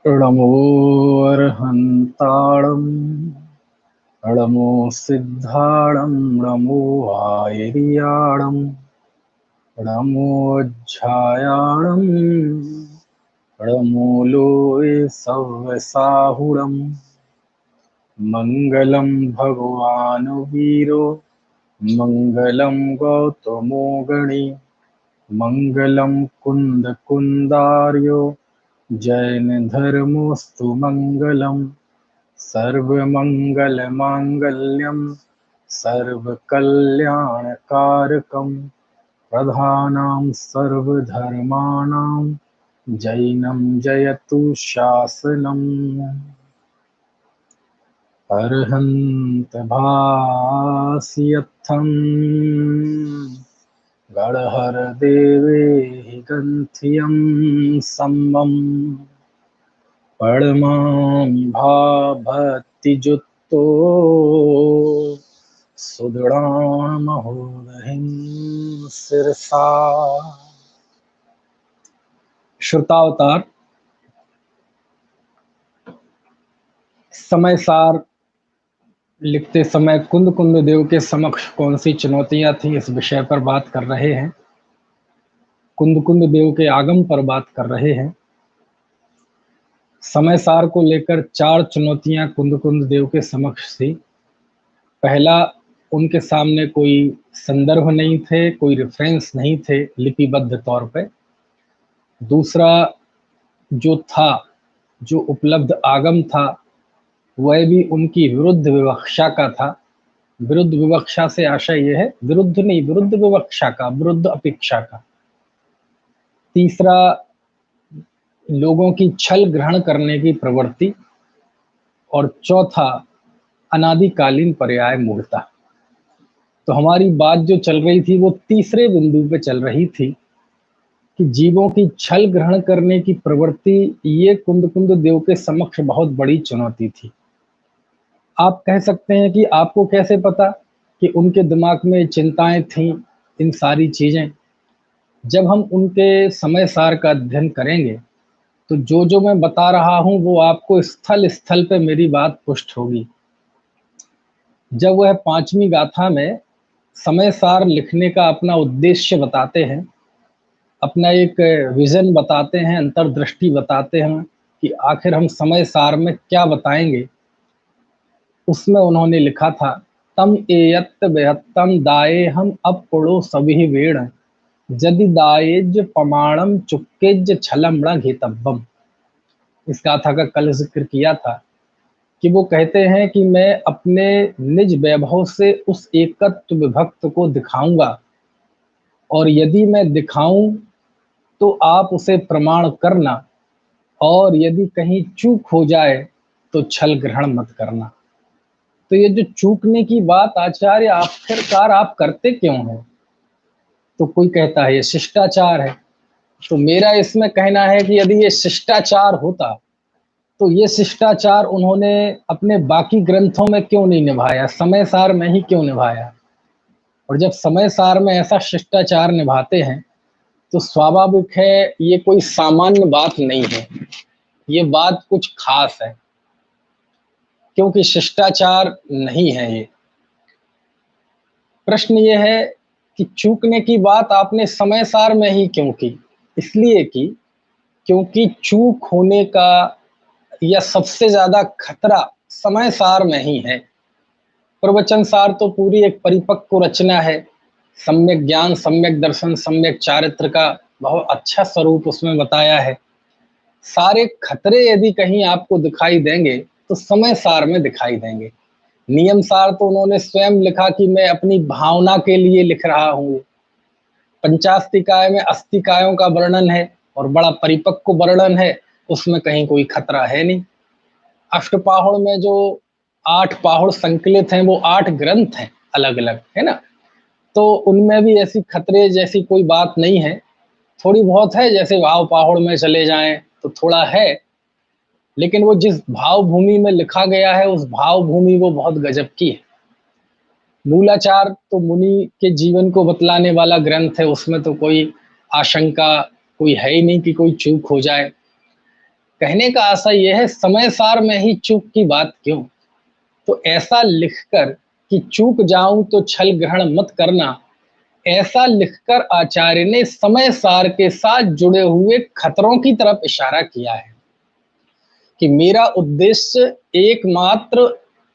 नमो अर्हन्ताणं नमो सिद्धाणं नमो आयर्याणं नमो ज्झायाणं नमो लोये सव्यसाहुरं मङ्गलं भगवान् वीरो मङ्गलं गौतमो गणे मङ्गलं कुन्दकुन्दार्यो जैन धर्मोऽस्तु मङ्गलम् सर्वमङ्गलमाङ्गल्यं सर्वकल्याणकारकं प्रधानं सर्वधर्माणां जैनं जयतु शासनम् अर्हन्त भास्यत्थं गणहरदेवे गन्थियं सम्मम् परमा भक्तिजुक्तो सुदृढ़ महोदहिं सिरसा। श्रुतावतार समय सार लिखते समय कुंद कुंद देव के समक्ष कौन सी चुनौतियां थी, इस विषय पर बात कर रहे हैं। कुंद कुंद देव के आगम पर बात कर रहे हैं। समय सार को लेकर 4 चुनौतियां कुंद कुंद देव के समक्ष थी। पहला, उनके सामने कोई संदर्भ नहीं थे, कोई रेफरेंस नहीं थे लिपिबद्ध तौर पे। दूसरा, जो था, जो उपलब्ध आगम था, वह भी उनकी विरुद्ध विवक्षा का था। विरुद्ध विवक्षा से आशय यह है, विरुद्ध नहीं, विरुद्ध विवक्षा का, विरुद्ध अपेक्षा का। तीसरा, लोगों की छल ग्रहण करने की प्रवृत्ति। और चौथा, अनादिकालीन पर्याय मूढ़ता। तो हमारी बात जो चल रही थी वो तीसरे बिंदु पे चल रही थी कि जीवों की छल ग्रहण करने की प्रवृत्ति, ये कुंद कुंद देव के समक्ष बहुत बड़ी चुनौती थी। आप कह सकते हैं कि आपको कैसे पता कि उनके दिमाग में चिंताएं थीं, इन सारी चीजें। जब हम उनके समय सार का अध्ययन करेंगे तो जो जो मैं बता रहा हूं वो आपको स्थल स्थल पे मेरी बात पुष्ट होगी। जब वह 5वीं गाथा में समय सार लिखने का अपना उद्देश्य बताते हैं, अपना एक विजन बताते हैं, अंतर्दृष्टि बताते हैं कि आखिर हम समय सार में क्या बताएंगे, उसमें उन्होंने लिखा था, तम एयत्त बेहत्तम दाये हम अब पड़ो सभी वेण जदि दायेज पमाणम चुक्केज छलमण घेतब्बम। इस गाथा का कल जिक्र किया था कि वो कहते हैं कि मैं अपने निज वैभव से उस एकत्व विभक्त को दिखाऊंगा, और यदि मैं दिखाऊं तो आप उसे प्रमाण करना, और यदि कहीं चूक हो जाए तो छल ग्रहण मत करना। तो ये जो चूकने की बात आचार्य आखिरकार आप करते क्यों हैं? तो कोई कहता है ये शिष्टाचार है। तो मेरा इसमें कहना है कि यदि ये शिष्टाचार होता तो ये शिष्टाचार उन्होंने अपने बाकी ग्रंथों में क्यों नहीं निभाया, समय सार में ही क्यों निभाया? और जब समय सार में ऐसा शिष्टाचार निभाते हैं तो स्वाभाविक है ये कोई सामान्य बात नहीं है, ये बात कुछ खास है, क्योंकि शिष्टाचार नहीं है ये। प्रश्न ये है कि चूकने की बात आपने समय सार में ही क्यों की? इसलिए की क्योंकि चूक होने का या सबसे ज्यादा खतरा समय सार में ही है। प्रवचन सार तो पूरी एक परिपक्व रचना है, सम्यक ज्ञान, सम्यक दर्शन, सम्यक चारित्र का बहुत अच्छा स्वरूप उसमें बताया है। सारे खतरे यदि कहीं आपको दिखाई देंगे तो समय सार में दिखाई देंगे। नियम सार तो उन्होंने स्वयं लिखा कि मैं अपनी भावना के लिए लिख रहा हूँ। पंचास्तिकाय में अस्तिकायों का वर्णन है और बड़ा परिपक्व वर्णन है, उसमें कहीं कोई खतरा है नहीं। अष्टपाहुड़ में जो 8 पाहुड़ संकलित हैं वो 8 ग्रंथ हैं अलग अलग, है ना? तो उनमें भी ऐसी खतरे जैसी कोई बात नहीं है। थोड़ी बहुत है, जैसे भाव पाहुड़ में चले जाएं तो थोड़ा है, लेकिन वो जिस भाव भूमि में लिखा गया है उस भाव भूमि वो बहुत गजब की है। मूलाचार तो मुनि के जीवन को बतलाने वाला ग्रंथ है, उसमें तो कोई आशंका कोई है ही नहीं कि कोई चूक हो जाए। कहने का आशय यह है, समय सार में ही चूक की बात क्यों। तो ऐसा लिखकर कि चूक जाऊं तो छल ग्रहण मत करना, ऐसा लिखकर आचार्य ने समय सार के साथ जुड़े हुए खतरों की तरफ इशारा किया है कि मेरा उद्देश्य एकमात्र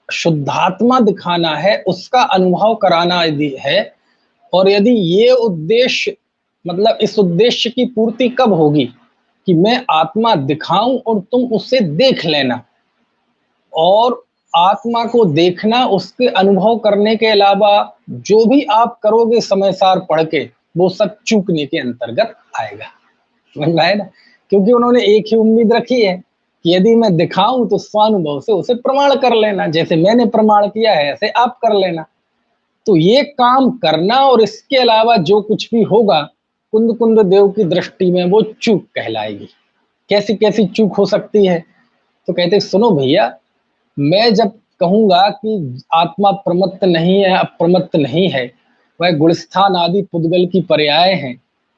शुद्धात्मा दिखाना है, उसका अनुभव कराना यदि है, और यदि ये उद्देश्य मतलब इस उद्देश्य की पूर्ति कब होगी कि मैं आत्मा दिखाऊं और तुम उसे देख लेना, और आत्मा को देखना, उसके अनुभव करने के अलावा जो भी आप करोगे समय सार पढ़ के वो सब चूकने के अंतर्गत आएगा। समझ में आया ना। क्योंकि उन्होंने एक ही उम्मीद रखी है कि यदि मैं दिखाऊं तो स्वानुभव से उसे प्रमाण कर लेना, जैसे मैंने प्रमाण किया है ऐसे आप कर लेना। तो ये काम करना और इसके अलावा जो कुछ भी होगा कुंद कुंद देव की दृष्टि में वो चूक कहलाएगी। कैसी कैसी चूक हो सकती है। तो कहते सुनो भैया, मैं जब कहूंगा कि आत्मा प्रमत्त नहीं है, अप्रमत्त नहीं है, वह गुणस्थान आदि पुद्गल की पर्याय हैं,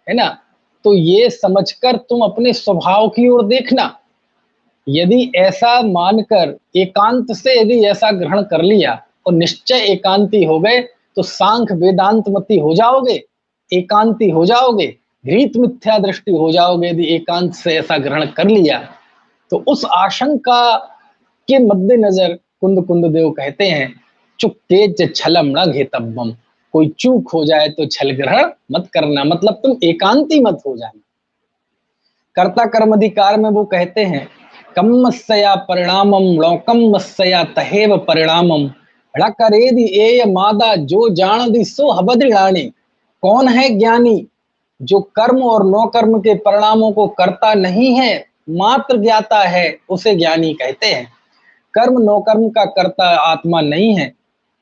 है ना, तो ये समझकर तुम अपने स्वभाव की ओर देखना। यदि ऐसा मानकर एकांत से यदि ऐसा ग्रहण कर लिया और निश्चय एकांती हो गए तो सांख्य वेदांत मती हो जाओगे, एकांती हो जाओगे, घृत मिथ्या दृष्टि हो जाओगे। यदि एकांत से ऐसा ग्रहण कर लिया तो उस आशंका के मद्देनजर कुंद कुंद देव कहते हैं, चुक्के छलम न घेतब्बम, कोई चूक हो जाए तो छल ग्रहण मत करना, मतलब तुम एकांती मत हो जाना। कर्ता कर्म अधिकार में वो कहते हैं, कम्मस्या परिणामम लौकम्मस्या तहेव परिणामम ढकरेदि एय मादा जो जान दी सो हबद्रिणाणी। कौन है ज्ञानी जो कर्म और नौ कर्म के परिणामों को करता नहीं है, मात्र ज्ञाता है, उसे ज्ञानी कहते हैं। कर्म नौ कर्म का करता आत्मा नहीं है,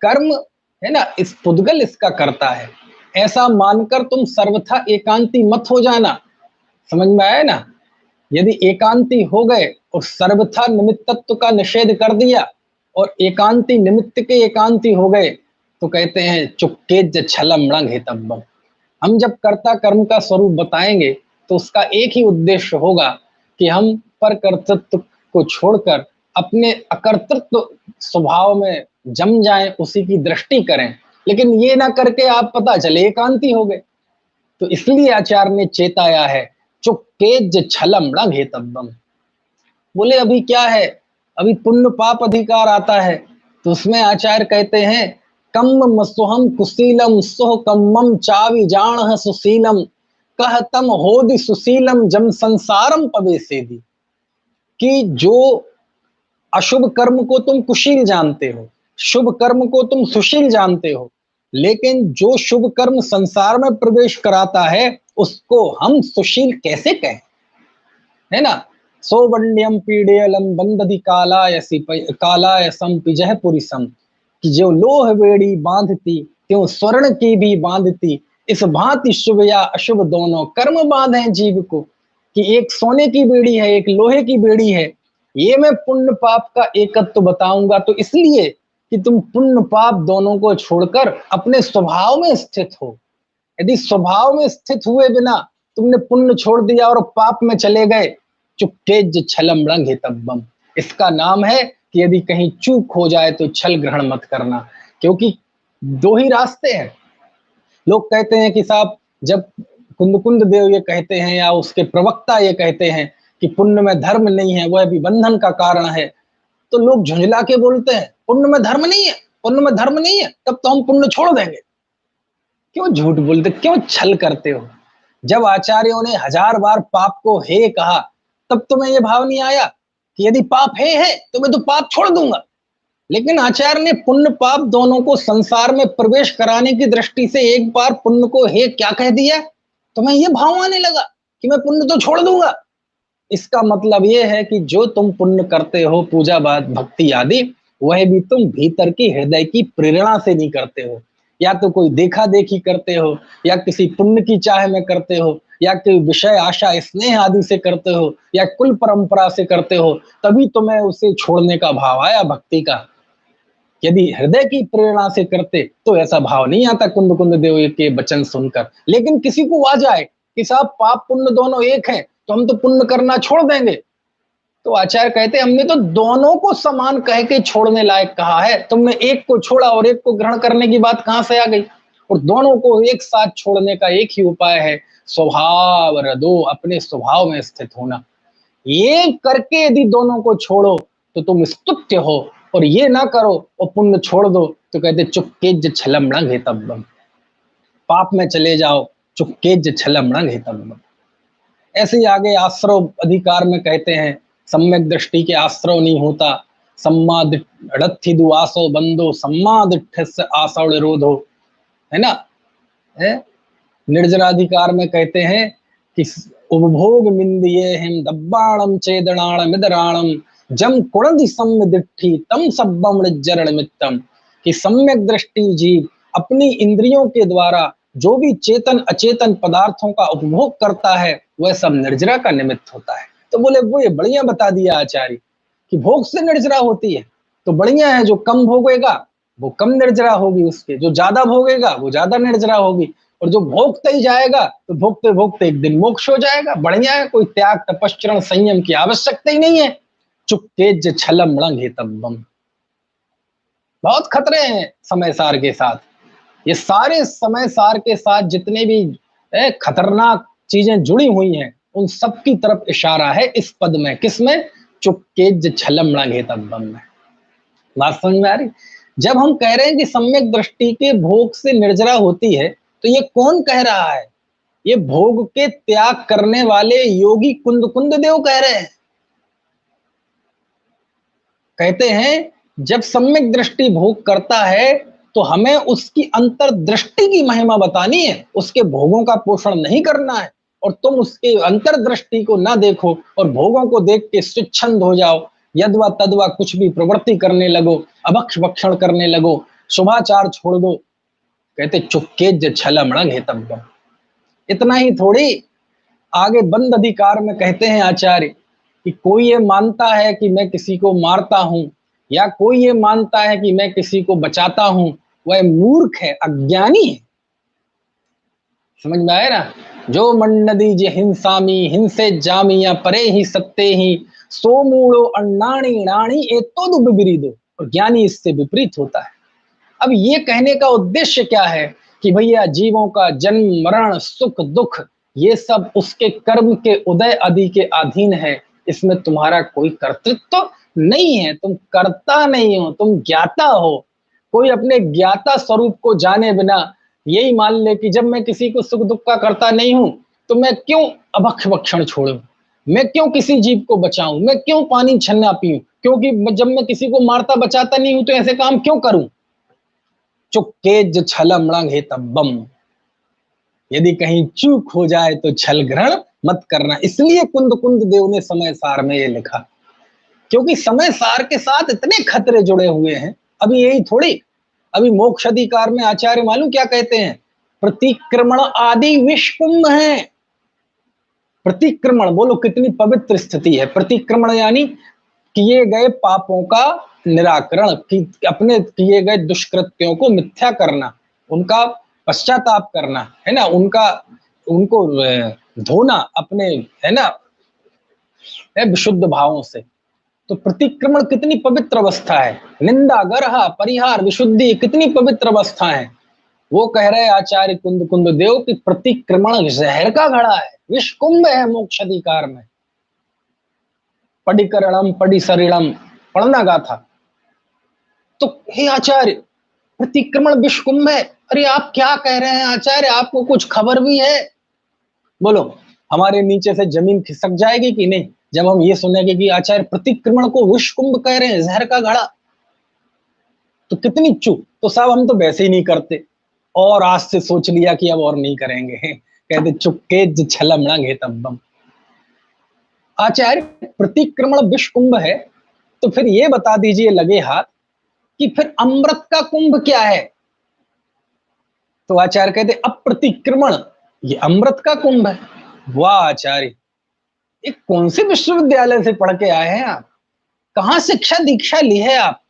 कर्म है ना इस पुद्गल इसका करता है। ऐसा मानकर तुम सर्वथा एकांती मत हो जाना। समझ में आया ना। यदि एकांती हो गए और सर्वथा निमित्तत्व का निषेध कर दिया और एकांती निमित्त के एकांती हो गए तो कहते हैं चुक्के छलम हेतब्बम। हम जब कर्ता कर्म का स्वरूप बताएंगे तो उसका एक ही उद्देश्य होगा कि हम पर कर्तृत्व को छोड़कर अपने अकर्तृत्व स्वभाव में जम जाएं, उसी की दृष्टि करें। लेकिन ये ना करके आप पता चले एकांती हो गए। तो इसलिए आचार्य ने चेताया है, चुक्के छलम हेतब्बम। बोले अभी क्या है, अभी पुण्य पाप अधिकार आता है, तो उसमें आचार्य कहते हैं, कम मसुहम कुशीलम सोह कम्मम चावि जान सुशीलम कह तम होदि सुशीलम जम संसारम पवेसेदी। कि जो अशुभ कर्म को तुम कुशील जानते हो, शुभ कर्म को तुम सुशील जानते हो, लेकिन जो शुभ कर्म संसार में प्रवेश कराता है उसको हम सुशील कैसे कहें, है ना। सोवण्यम पीडेयलम बंदधि कालाय सम पिजह पुरिसम। कि जो लोह बेड़ी बांधती त्यों स्वर्ण की भी बांधती, इस भांति शुभ या अशुभ दोनों कर्म बांधे जीव को। कि एक सोने की बेड़ी है, एक लोहे की बेड़ी है। ये मैं पुण्य पाप का एकत्व बताऊंगा तो इसलिए कि तुम पुण्य पाप दोनों को छोड़कर अपने स्वभाव में स्थित हो। यदि स्वभाव में स्थित हुए बिना तुमने पुण्य छोड़ दिया और पाप में चले गए, चुक्के छलम रंग हेतब्बम। इसका नाम है कि यदि कहीं चूक हो जाए तो छल ग्रहण मत करना। क्योंकि दो ही रास्ते हैं। लोग कहते हैं कि साहब जब कुंद कुंद देव ये कहते हैं या उसके प्रवक्ता ये कहते हैं कि पुण्य में धर्म नहीं है, वह भी बंधन का कारण है, तो लोग झुंझला के बोलते हैं पुण्य में धर्म नहीं है, पुण्य में धर्म नहीं है, तब तो हम पुण्य छोड़ देंगे। क्यों झूठ बोलते, क्यों छल करते हो। जब आचार्यों ने 1000 बार पाप को हे कहा तब तुम्हें यह भाव नहीं आया कि यदि पाप है तो मैं तो पाप छोड़ दूंगा। लेकिन आचार्य ने पुण्य पाप दोनों को संसार में प्रवेश कराने की दृष्टि से एक बार पुण्य को हे क्या कह दिया, तुम्हें यह भाव आने लगा कि मैं पुण्य तो छोड़ दूंगा। इसका मतलब यह है कि जो तुम पुण्य करते हो, पूजा भक्ति आदि, वह भी तुम भीतर की हृदय की प्रेरणा से नहीं करते हो। या तो कोई देखा देखी करते हो, या किसी पुण्य की चाह में करते हो, या कोई विषय आशा स्नेह आदि से करते हो, या कुल परंपरा से करते हो, तभी तुम्हें उसे छोड़ने का भाव आया भक्ति का। यदि हृदय की प्रेरणा से करते तो ऐसा भाव नहीं आता कुंद कुंद देव के वचन सुनकर। लेकिन किसी को आ जाए कि साहब पाप पुण्य दोनों एक है, तो हम तो पुण्य करना छोड़ देंगे। तो आचार्य कहते हमने तो दोनों को समान कह के छोड़ने लायक कहा है, तुमने एक को छोड़ा और एक को ग्रहण करने की बात कहां से आ गई? और दोनों को एक साथ छोड़ने का एक ही उपाय है, स्वभाव रदो, अपने स्वभाव में स्थित होना। ये करके यदि दोनों को छोड़ो तो तुम स्तुत्य हो, और ये ना करो और पुण्य छोड़ दो तो कहते चुपके छलमणंग हेतव्यम, पाप में चले जाओ, चुपके छलमणंग हेतव्यम। ऐसे ही आगे आश्रव अधिकार में कहते हैं, सम्यक दृष्टि के आश्रव नहीं होता, सम्मादिठ्ठि आसो बंदो, सम्मादिठ्ठस्य आसव निरोधो, है ना। है निर्जराधिकार में कहते हैं कि उपभोग मिंदिये हिम दब्बाणम चेदनाणम मिदराणम जम कुणदि सम्मिदिठ्ठि तम सब्बम निर्जरण मित्तम, कि सम्यक दृष्टि जीव अपनी इंद्रियों के द्वारा जो भी चेतन अचेतन पदार्थों का उपभोग करता है वह सब निर्जरा का निमित्त होता है। तो बोले वो ये बढ़िया बता दिया आचार्य कि भोग से निर्जरा होती है, तो बढ़िया है, जो कम भोगेगा वो कम निर्जरा होगी, उसके जो ज्यादा भोगेगा वो ज्यादा निर्जरा होगी, और जो भोगते ही जाएगा तो भोगते भोगते एक दिन मोक्ष हो जाएगा। बढ़िया है, कोई त्याग तपस्चरण संयम की आवश्यकता ही नहीं है। चुपके छलम हेतव्यम। बहुत खतरे हैं समय सार के साथ, ये सारे समय सार के साथ जितने भी खतरनाक चीजें जुड़ी हुई हैं उन सब की तरफ इशारा है इस पद में। किसमें? चुपके छलम हेतव्यम में। बात समझ में आ रही? जब हम कह रहे हैं कि सम्यक दृष्टि के भोग से निर्जरा होती है, तो ये कौन कह रहा है? ये भोग के त्याग करने वाले योगी कुंद कुंद देव कह रहे हैं। कहते हैं जब सम्यक दृष्टि भोग करता है तो हमें उसकी अंतर्दृष्टि की महिमा बतानी है, उसके भोगों का पोषण नहीं करना है। और तुम उसके अंतर्दृष्टि को ना देखो और भोगों को देख के स्वच्छंद हो जाओ, यदवा तदवा कुछ भी प्रवृत्ति करने लगो, अभक्ष भक्षण करने लगो, शुभाचार छोड़ दो। कहते चुपके छलमणग हेतव्यम। इतना ही थोड़ी, आगे बंद अधिकार में कहते हैं आचार्य कि कोई ये मानता है कि मैं किसी को मारता हूं, या कोई ये मानता है कि मैं किसी को बचाता हूं, वह मूर्ख है, अज्ञानी है। समझ में आया ना? जो मन्नदी जे हिंसामी हिंसे जामिया परे ही सत्ते ही सो मूड़ो अन्नाणी राणी एतो विपरीत। और ज्ञानी इससे विपरीत होता है। अब ये कहने का उद्देश्य क्या है कि भैया जीवों का जन्म मरण सुख दुख ये सब उसके कर्म के उदय आदि के अधीन है, इसमें तुम्हारा कोई कर्तृत्व नहीं है, तुम कर्ता नहीं हो, तुम ज्ञाता हो। कोई अपने ज्ञाता स्वरूप को जाने बिना यही मान ले कि जब मैं किसी को सुख दुख का करता नहीं हूं तो मैं क्यों अभक्ष भक्षण छोड़ूं, मैं क्यों किसी जीव को बचाऊं, मैं क्यों पानी छन्ना पीऊं, क्योंकि जब मैं किसी को मारता बचाता नहीं हूं तो ऐसे काम क्यों करूं। चुपके छलमणग हेतव्यम। यदि कहीं चूक हो जाए तो छल ग्रहण मत करना। इसलिए कुंद कुंद देव ने समय सार में ये लिखा, क्योंकि समय सार के साथ इतने खतरे जुड़े हुए हैं। अभी यही थोड़ी, अभी मोक्ष अधिकार में आचार्य मालूम क्या कहते हैं? प्रतिक्रमण आदि विषकुंभ है। प्रतिक्रमण बोलो कितनी पवित्र स्थिति है। प्रतिक्रमण यानी किए गए पापों का निराकरण, अपने किए गए दुष्कृत्यों को मिथ्या करना, उनका पश्चाताप करना, है ना, उनको धोना अपने, है ना, विशुद्ध भावों से। तो प्रतिक्रमण कितनी पवित्र अवस्था है। निंदा गर्हा परिहार विशुद्धि कितनी पवित्र अवस्था है। वो कह रहे आचार्य कुंद कुंद देव कि प्रतिक्रमण जहर का घड़ा है, विष कुंभ है मोक्ष अधिकार में। पडिकरणम पडिसरिणम पढ़ना गाथा। तो हे आचार्य प्रतिक्रमण विष कुंभ है। अरे आप क्या कह रहे हैं आचार्य, आपको कुछ खबर भी है? बोलो हमारे नीचे से जमीन खिसक जाएगी कि नहीं जब हम ये सुनेंगे कि आचार्य प्रतिक्रमण को विष कुंभ कह रहे हैं, जहर का घड़ा। तो कितनी चूक। तो साहब हम तो वैसे ही नहीं करते और आज से सोच लिया कि अब और नहीं करेंगे। कहते चुपके छलमणग हेतव्यम। आचार्य प्रतिक्रमण विष कुंभ है तो फिर ये बता दीजिए लगे हाथ कि फिर अमृत का कुंभ क्या है? तो आचार्य कहते अप्रतिक्रमण ये अमृत का कुंभ है। वाह आचार्य, ये कौन से विश्वविद्यालय से पढ़ के आए हैं आप? कहां शिक्षा दीक्षा ली है आप?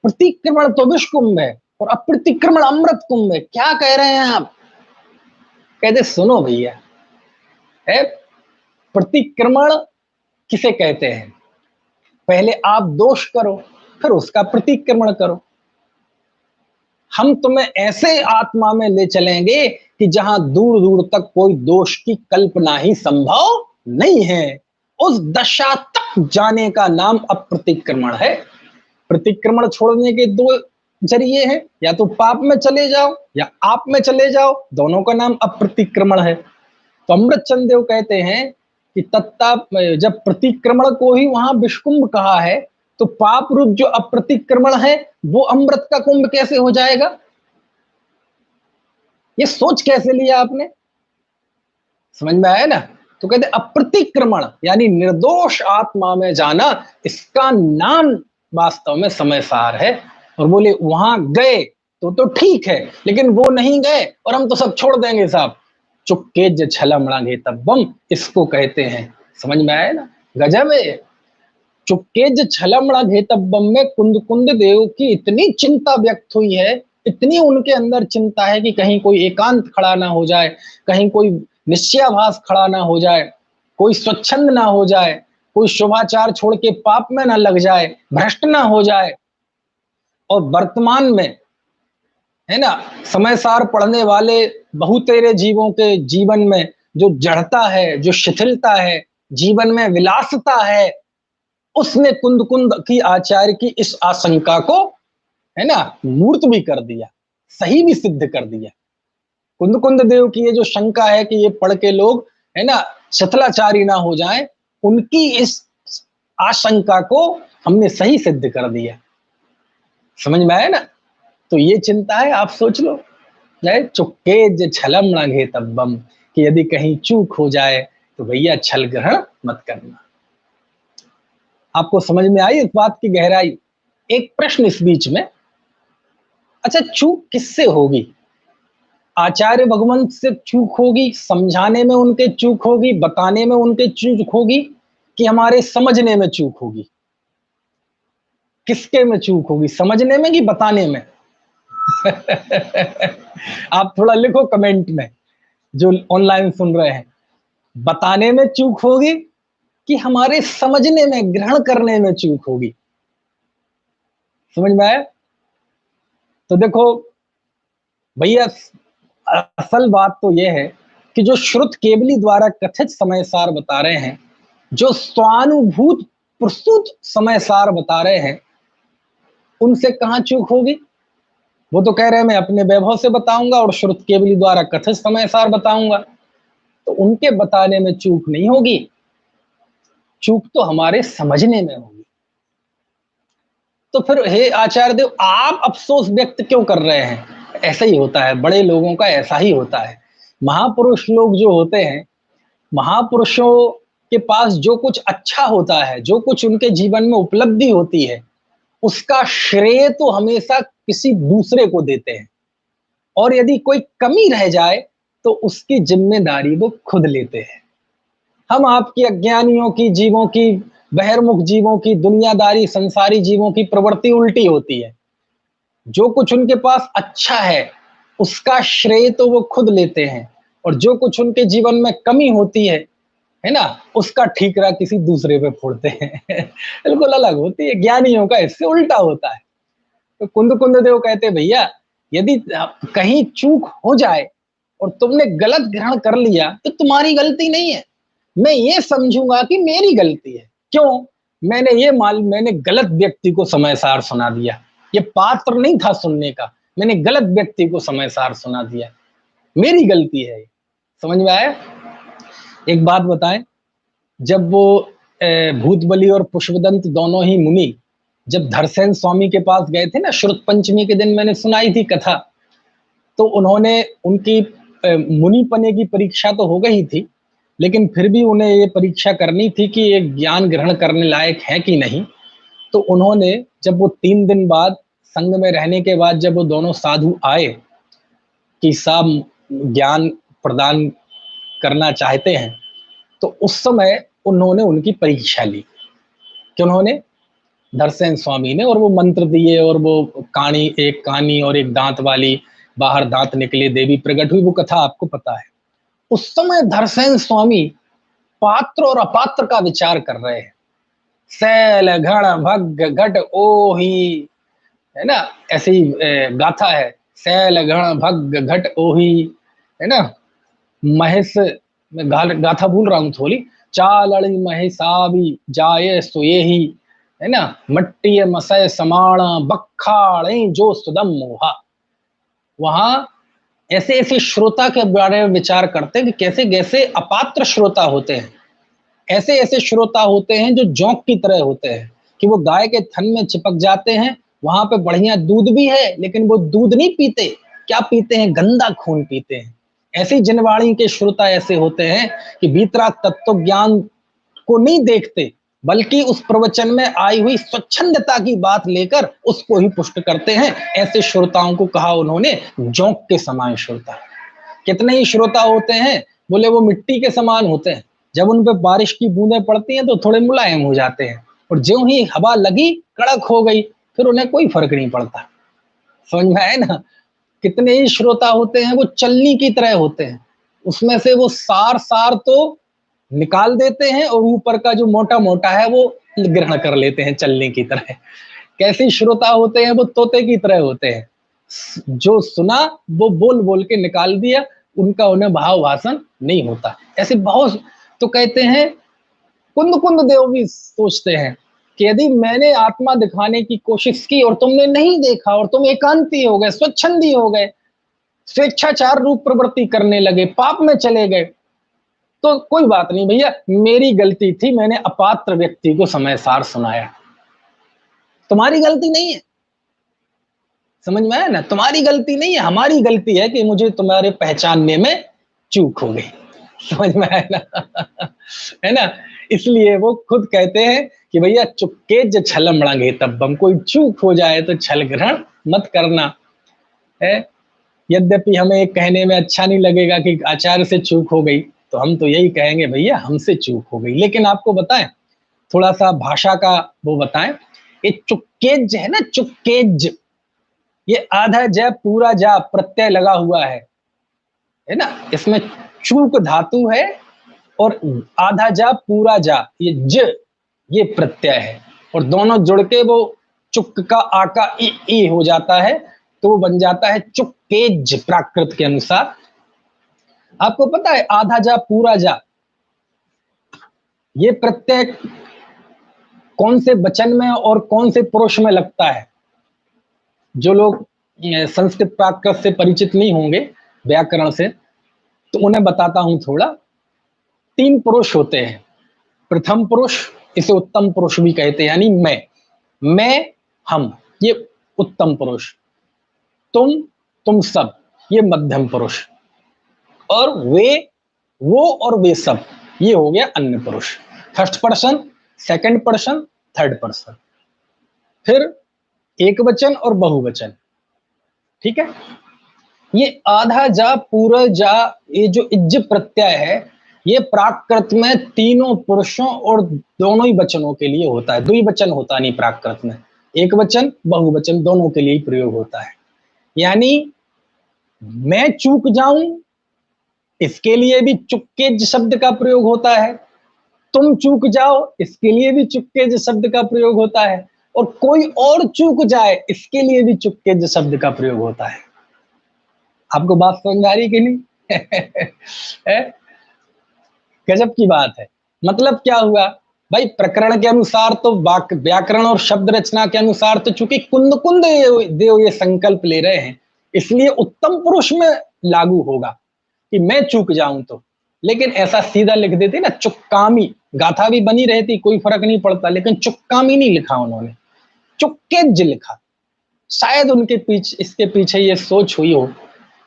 प्रतिक्रमण तो विष कुंभ है और अप्रतिक्रमण अमृत कुंभ है, क्या कह रहे हैं आप? कहते सुनो भैया, है। प्रतिक्रमण किसे कहते हैं? पहले आप दोष करो, फिर उसका प्रतिक्रमण करो। हम तुम्हें ऐसे आत्मा में ले चलेंगे कि जहां दूर दूर तक कोई दोष की कल्पना ही संभव नहीं है। उस दशा तक जाने का नाम अप्रतिक्रमण है। प्रतिक्रमण छोड़ने के दो जरिए हैं, या तो पाप में चले जाओ या आप में चले जाओ, दोनों का नाम अप्रतिक्रमण है। तो अमृतचंद देव कहते हैं कि तत्ता जब प्रतिक्रमण को ही वहां विषकुंभ कहा है, तो पाप रूप जो अप्रतिक्रमण है वो अमृत का कुंभ कैसे हो जाएगा? ये सोच कैसे लिया आपने? समझ में आया ना? तो कहते अप्रतिक्रमण यानी निर्दोष आत्मा में जाना, इसका नाम वास्तव में समय सार है। और बोले वहां गए तो ठीक है, लेकिन वो नहीं गए और हम तो सब छोड़ देंगे साहब। चुपके ज छलमणांगे तब बम, इसको कहते हैं। समझ में आया ना? गजब है। चुपके ज छलमणांगे तब बम में कुंद कुंद देव की इतनी चिंता व्यक्त हुई है, इतनी उनके अंदर चिंता है कि कहीं कोई एकांत खड़ा ना हो जाए, कहीं कोई निश्चयाभास खड़ा ना हो जाए, कोई स्वच्छंद ना हो जाए, कोई शुभाचार छोड़ के पाप में ना लग जाए, भ्रष्ट ना हो जाए। और वर्तमान में है ना, समय सार पढ़ने वाले बहुतेरे जीवों के जीवन में जो जड़ता है, जो शिथिलता है, जीवन में विलासता है, उसने कुंद कुंद की आचार्य की इस आशंका को है ना मूर्त भी कर दिया, सही भी सिद्ध कर दिया। कुंद कुंद देव की ये जो शंका है कि ये पढ़ के लोग है ना शिथिलाचारी ना हो जाएं, उनकी इस आशंका को हमने सही सिद्ध कर दिया। समझ में आया ना? तो ये चिंता है, आप सोच लो, चुपके ज छलम न घे तब्बम, कि यदि कहीं चूक हो जाए तो भैया छल ग्रहण मत करना। आपको समझ में आई इस बात की गहराई? एक प्रश्न इस बीच में, अच्छा चूक किससे होगी? आचार्य भगवंत से चूक होगी, समझाने में उनके चूक होगी, बताने में उनके चूक होगी, कि हमारे समझने में चूक होगी? किसके में चूक होगी, समझने में कि बताने में? आप थोड़ा लिखो कमेंट में, जो ऑनलाइन सुन रहे हैं, बताने में चूक होगी कि हमारे समझने में, ग्रहण करने में चूक होगी? समझ में आया? तो देखो भैया, असल बात तो यह है कि जो श्रुत केवली द्वारा कथित समय सार बता रहे हैं, जो स्वानुभूत प्रस्तुत समय सार बता रहे हैं, उनसे कहां चूक होगी? वो तो कह रहे हैं मैं अपने वैभव से बताऊंगा और श्रुत केवली द्वारा कथित समय सार बताऊंगा, तो उनके बताने में चूक नहीं होगी, चूक तो हमारे समझने में होगी। तो फिर हे आचार्य देव, आप अफसोस व्यक्त क्यों कर रहे हैं? ऐसा ही होता है, बड़े लोगों का ऐसा ही होता है। महापुरुष लोग जो होते हैं, महापुरुषों के पास जो कुछ अच्छा होता है, जो कुछ उनके जीवन में उपलब्धि होती है, उसका श्रेय तो हमेशा किसी दूसरे को देते हैं, और यदि कोई कमी रह जाए तो उसकी जिम्मेदारी वो खुद लेते हैं। हम आपकी अज्ञानियों की, जीवों की, बहिर्मुख जीवों की, दुनियादारी संसारी जीवों की प्रवृत्ति उल्टी होती है। जो कुछ उनके पास अच्छा है उसका श्रेय तो वो खुद लेते हैं, और जो कुछ उनके जीवन में कमी होती है ना, उसका ठीकरा किसी दूसरे पे फोड़ते हैं। बिल्कुल अलग होती है, ज्ञानियों का इससे उल्टा होता है। तो कुंद कुंद देव कहते भैया, यदि कहीं चूक हो जाए और तुमने गलत ग्रहण कर लिया तो तुम्हारी गलती नहीं है, मैं ये समझूंगा कि मेरी गलती है। क्यों? मैंने गलत व्यक्ति को समय सार सुना दिया, ये पात्र नहीं था सुनने का, मैंने गलत व्यक्ति को समय सार सुना दिया, मेरी गलती है। समझ में आया? एक बात बताएं, जब वो भूतबली और पुष्पदंत दोनों ही मुनि जब धरसेन स्वामी के पास गए थे ना, श्रुत पंचमी के दिन मैंने सुनाई थी कथा, तो उन्होंने उनकी मुनि पने की परीक्षा तो हो गई थी, लेकिन फिर भी उन्हें ये परीक्षा करनी थी कि ये ज्ञान ग्रहण करने लायक है कि नहीं। तो उन्होंने, जब वो 3 दिन बाद संग में रहने के बाद जब वो दोनों साधु आए कि साहब ज्ञान प्रदान करना चाहते हैं, तो उस समय उन्होंने उनकी परीक्षा ली कि उन्होंने धरसेन स्वामी ने, और वो मंत्र दिए, और वो एक कानी और एक दांत वाली, बाहर दांत निकले, देवी प्रकट हुई, वो कथा आपको पता है। उस समय धरसेन स्वामी पात्र और अपात्र का विचार कर रहे हैं। सैल घण भग घट ओही, है ना, ऐसी गाथा है। सैल घण भग घट ओही, है ना। महेश, मैं गाथा भूल रहा हूँ थोड़ी। चालड़ी महेशाबी जाये सोये ही, है ना। मट्टी मसय समाण बखाड़े जो सुदम मोहा। वहां ऐसे ऐसे श्रोता के बारे में विचार करते हैं कि कैसे कैसे अपात्र श्रोता होते हैं। ऐसे ऐसे श्रोता होते हैं जो जोंक की तरह होते हैं, कि वो गाय के थन में चिपक जाते हैं। वहां पे बढ़िया दूध भी है, लेकिन वो दूध नहीं पीते। क्या पीते हैं? गंदा खून पीते हैं। ऐसी जिनवाणी के श्रोता ऐसे होते हैं कि भीतरा तत्व ज्ञान को नहीं देखते, बल्कि उस प्रवचन में आई हुई स्वच्छंदता की बात लेकर उसको ही पुष्ट करते हैं। ऐसे श्रोताओं को कहा उन्होंने जोंक के समान श्रोता। कितने ही श्रोता होते हैं, बोले वो मिट्टी के समान होते हैं। जब उन पे बारिश की बूंदें पड़ती हैं तो थोड़े मुलायम हो जाते हैं, और ज्यों ही हवा लगी कड़क हो गई, फिर उन्हें कोई फर्क नहीं पड़ता। समझ में आए ना। कितने ही श्रोता होते हैं वो चलनी की तरह होते हैं, उसमें से वो सार सार तो निकाल देते हैं और ऊपर का जो मोटा मोटा है वो ग्रहण कर लेते हैं चलने की तरह। कैसे श्रोता होते हैं? वो तोते की तरह होते हैं, जो सुना वो बोल बोल के निकाल दिया, उनका उन्हें भाव भाषण नहीं होता। ऐसे बहुत। तो कहते हैं कुंद कुंद देव भी सोचते हैं कि यदि मैंने आत्मा दिखाने की कोशिश की और तुमने नहीं देखा, और तुम एकांती हो गए, स्वच्छंदी हो गए, स्वेच्छाचार रूप प्रवृत्ति करने लगे, पाप में चले गए, तो कोई बात नहीं भैया, मेरी गलती थी, मैंने अपात्र व्यक्ति को समय सार सुनाया। तुम्हारी गलती नहीं है। समझ में आया ना। तुम्हारी गलती नहीं है, हमारी गलती है कि मुझे तुम्हारे पहचानने में चूक हो गई। समझ में आया ना। है ना। इसलिए वो खुद कहते हैं कि भैया चुपके ज छलम रंगे तब्बम, कोई चूक हो जाए तो छल ग्रहण मत करना है। यद्यपि हमें कहने में अच्छा नहीं लगेगा कि आचार्य से चूक हो गई, तो हम तो यही कहेंगे भैया हमसे चूक हो गई। लेकिन आपको बताएं, थोड़ा सा भाषा का वो बताएं। ये चुक्केज है ना, चुक्केज, ये आधा ज पूरा जा प्रत्यय लगा हुआ है ना। इसमें चूक धातु है और आधा जा पूरा जा, ये ज ये प्रत्यय है, और दोनों जुड़ के वो चुक का आका ई हो जाता है, तो वो बन जाता है चुक्केज प्राकृत के अनुसार। आपको पता है आधा जा पूरा जा ये प्रत्यय कौन से वचन में और कौन से पुरुष में लगता है? जो लोग संस्कृत प्राकृत से परिचित नहीं होंगे, व्याकरण से, तो उन्हें बताता हूं थोड़ा। 3 पुरुष होते हैं। प्रथम पुरुष, इसे उत्तम पुरुष भी कहते हैं, यानी मैं हम, ये उत्तम पुरुष। तुम सब, ये मध्यम पुरुष। और वे, वो और वे सब, ये हो गया अन्य पुरुष। First person, second person, third person. फिर एक वचन और बहुवचन। ठीक है। ये आधा जा पूरा जा, ये जो इज्ज प्रत्यय है, ये प्राकृत में तीनों पुरुषों और दोनों ही वचनों के लिए होता है। द्विवचन होता नहीं प्राकृत में, एक वचन बहुवचन दोनों के लिए ही प्रयोग होता है। यानी मैं चूक जाऊं, इसके लिए भी चुक्केज शब्द का प्रयोग होता है। तुम चूक जाओ, इसके लिए भी चुक्केज शब्द का प्रयोग होता है। और कोई और चूक जाए, इसके लिए भी चुक्केज शब्द का प्रयोग होता है। आपको बात समझ आ रही कि नहीं? गजब की बात है। मतलब क्या हुआ भाई, प्रकरण के अनुसार तो व्याकरण और शब्द रचना के अनुसार तो चूंकि कुंद कुंद देव ये संकल्प ले रहे हैं, इसलिए उत्तम पुरुष में लागू होगा कि मैं चूक जाऊं तो। लेकिन ऐसा सीधा लिख देते ना, चुक्कामी, गाथा भी बनी रहती, कोई फर्क नहीं पड़ता, लेकिन चुक्कामी नहीं लिखा उन्होंने, चुक्केज लिखा। शायद उनके पीछे, इसके पीछे ये सोच हुई हो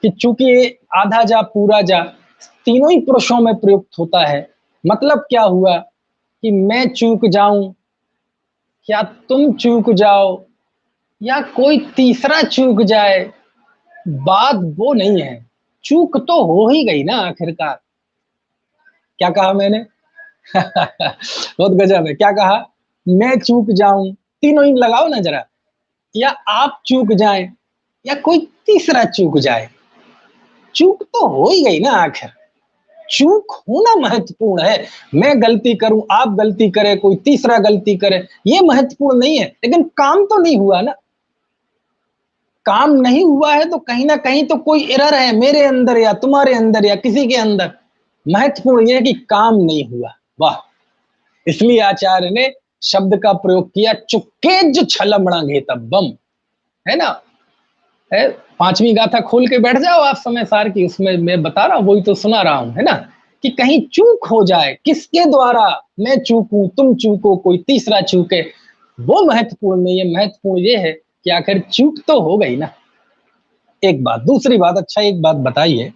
कि चूंकि आधा जा पूरा जा तीनों ही पुरुषों में प्रयुक्त होता है, मतलब क्या हुआ कि मैं चूक जाऊं, या तुम चूक जाओ, या कोई तीसरा चूक जाए, बात वो नहीं है। चूक तो हो ही गई ना आखिरकार। क्या कहा मैंने? बहुत गजब है। क्या कहा? मैं चूक जाऊं, तीनों ही लगाओ ना जरा, या आप चूक जाएं, या कोई तीसरा चूक जाए, चूक तो हो ही गई ना आखिर। चूक होना महत्वपूर्ण है। मैं गलती करूं, आप गलती करें, कोई तीसरा गलती करे, ये महत्वपूर्ण नहीं है। लेकिन काम तो नहीं हुआ ना। काम नहीं हुआ है तो कहीं ना कहीं तो कोई एरर है मेरे अंदर या तुम्हारे अंदर या किसी के अंदर। महत्वपूर्ण यह है कि काम नहीं हुआ। वाह! इसलिए आचार्य ने शब्द का प्रयोग किया, चुक्केज छलमणा घेतब्बम, है ना। है, पांचवी गाथा खोल के बैठ जाओ आप समय सार की, उसमें मैं बता रहा हूं, वही तो सुना रहा हूं, है ना, कि कहीं चूक हो जाए, किसके द्वारा, मैं चूकूं, तुम चूको, कोई तीसरा चूके, वो महत्वपूर्ण नहीं है। महत्वपूर्ण ये है कि आखिर चूक तो हो गई ना। एक बात। दूसरी बात, अच्छा एक बात बताइए,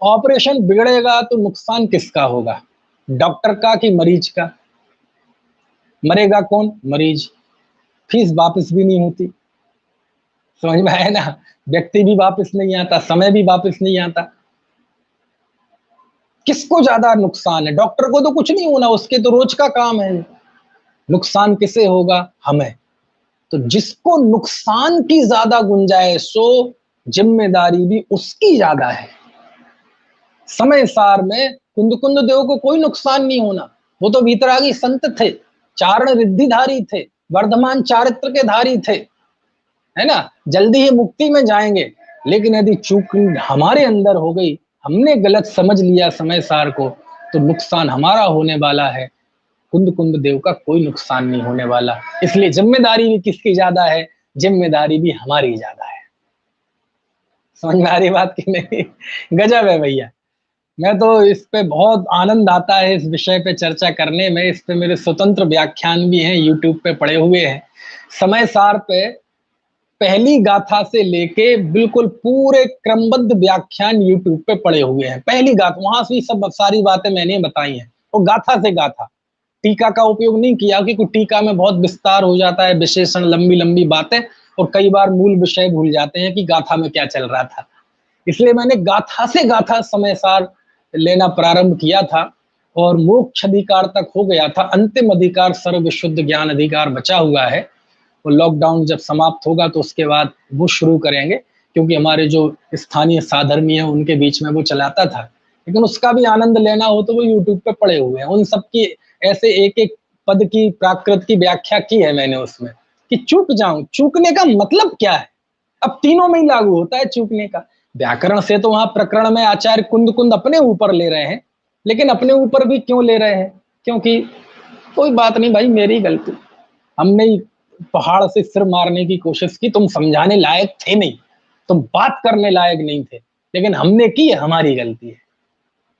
ऑपरेशन बिगड़ेगा तो नुकसान किसका होगा? डॉक्टर का कि मरीज का? मरेगा कौन? मरीज। फीस वापस भी नहीं होती, समझ में आया ना। व्यक्ति भी वापस नहीं आता, समय भी वापस नहीं आता। किसको ज्यादा नुकसान है? डॉक्टर को तो कुछ नहीं होना, उसके तो रोज का काम है। नुकसान किसे होगा? हमें। तो जिसको नुकसान की ज्यादा गुंजाइश, सो जिम्मेदारी भी उसकी ज्यादा है। समय सार में कुंद देव को कोई नुकसान नहीं होना। वो तो वीतरागी संत थे, चारण रिद्धिधारी थे, वर्धमान चारित्र के धारी थे, है ना। जल्दी ही मुक्ति में जाएंगे। लेकिन यदि चूक हमारे अंदर हो गई, हमने गलत समझ लिया समय सार को, तो नुकसान हमारा होने वाला है। कुंद देव का कोई नुकसान नहीं होने वाला। इसलिए जिम्मेदारी भी किसकी ज्यादा है? जिम्मेदारी भी हमारी ज्यादा है। समझ में आ रही बात कि नहीं? गजब है भैया। मैं तो इस पे बहुत आनंद आता है, इस विषय पे चर्चा करने में। इस पे मेरे स्वतंत्र व्याख्यान भी हैं, यूट्यूब पे पड़े हुए हैं। समय सार पे पहली गाथा से लेके बिल्कुल पूरे क्रमबद्ध व्याख्यान यूट्यूब पे पड़े हुए हैं। पहली गाथा, वहां से सब सारी बातें मैंने बताई हैं, और गाथा से गाथा। टीका का उपयोग नहीं किया, क्योंकि टीका में बहुत विस्तार हो जाता है, विशेषण, लंबी लंबी बातें, और कई बार मूल विषय भूल जाते हैं कि गाथा में क्या चल रहा था। इसलिए मैंने गाथा से गाथा समय सार लेना प्रारंभ किया था, और मोक्ष अधिकार तक हो गया था। अंतिम अधिकार सर्व विशुद्ध ज्ञान अधिकार बचा हुआ है। और लॉकडाउन जब समाप्त होगा तो उसके बाद वो शुरू करेंगे, क्योंकि हमारे जो स्थानीय साधर्मी है उनके बीच में वो चलाता था। लेकिन उसका भी आनंद लेना हो तो वो यूट्यूब पे पड़े हुए हैं। उन सब की ऐसे एक एक पद की, प्राकृत की व्याख्या की है मैंने उसमें, कि चूक जाऊं, चूकने का मतलब क्या है। अब तीनों में ही लागू होता है चूकने का। व्याकरण से तो वहां प्रकरण में आचार्य कुंद अपने ऊपर ले रहे हैं, लेकिन अपने ऊपर भी क्यों ले रहे हैं? क्योंकि कोई बात नहीं भाई, मेरी गलती, हमने ही पहाड़ से सिर मारने की कोशिश की, तुम समझाने लायक थे नहीं, तुम बात करने लायक नहीं थे, लेकिन हमने की है, हमारी गलती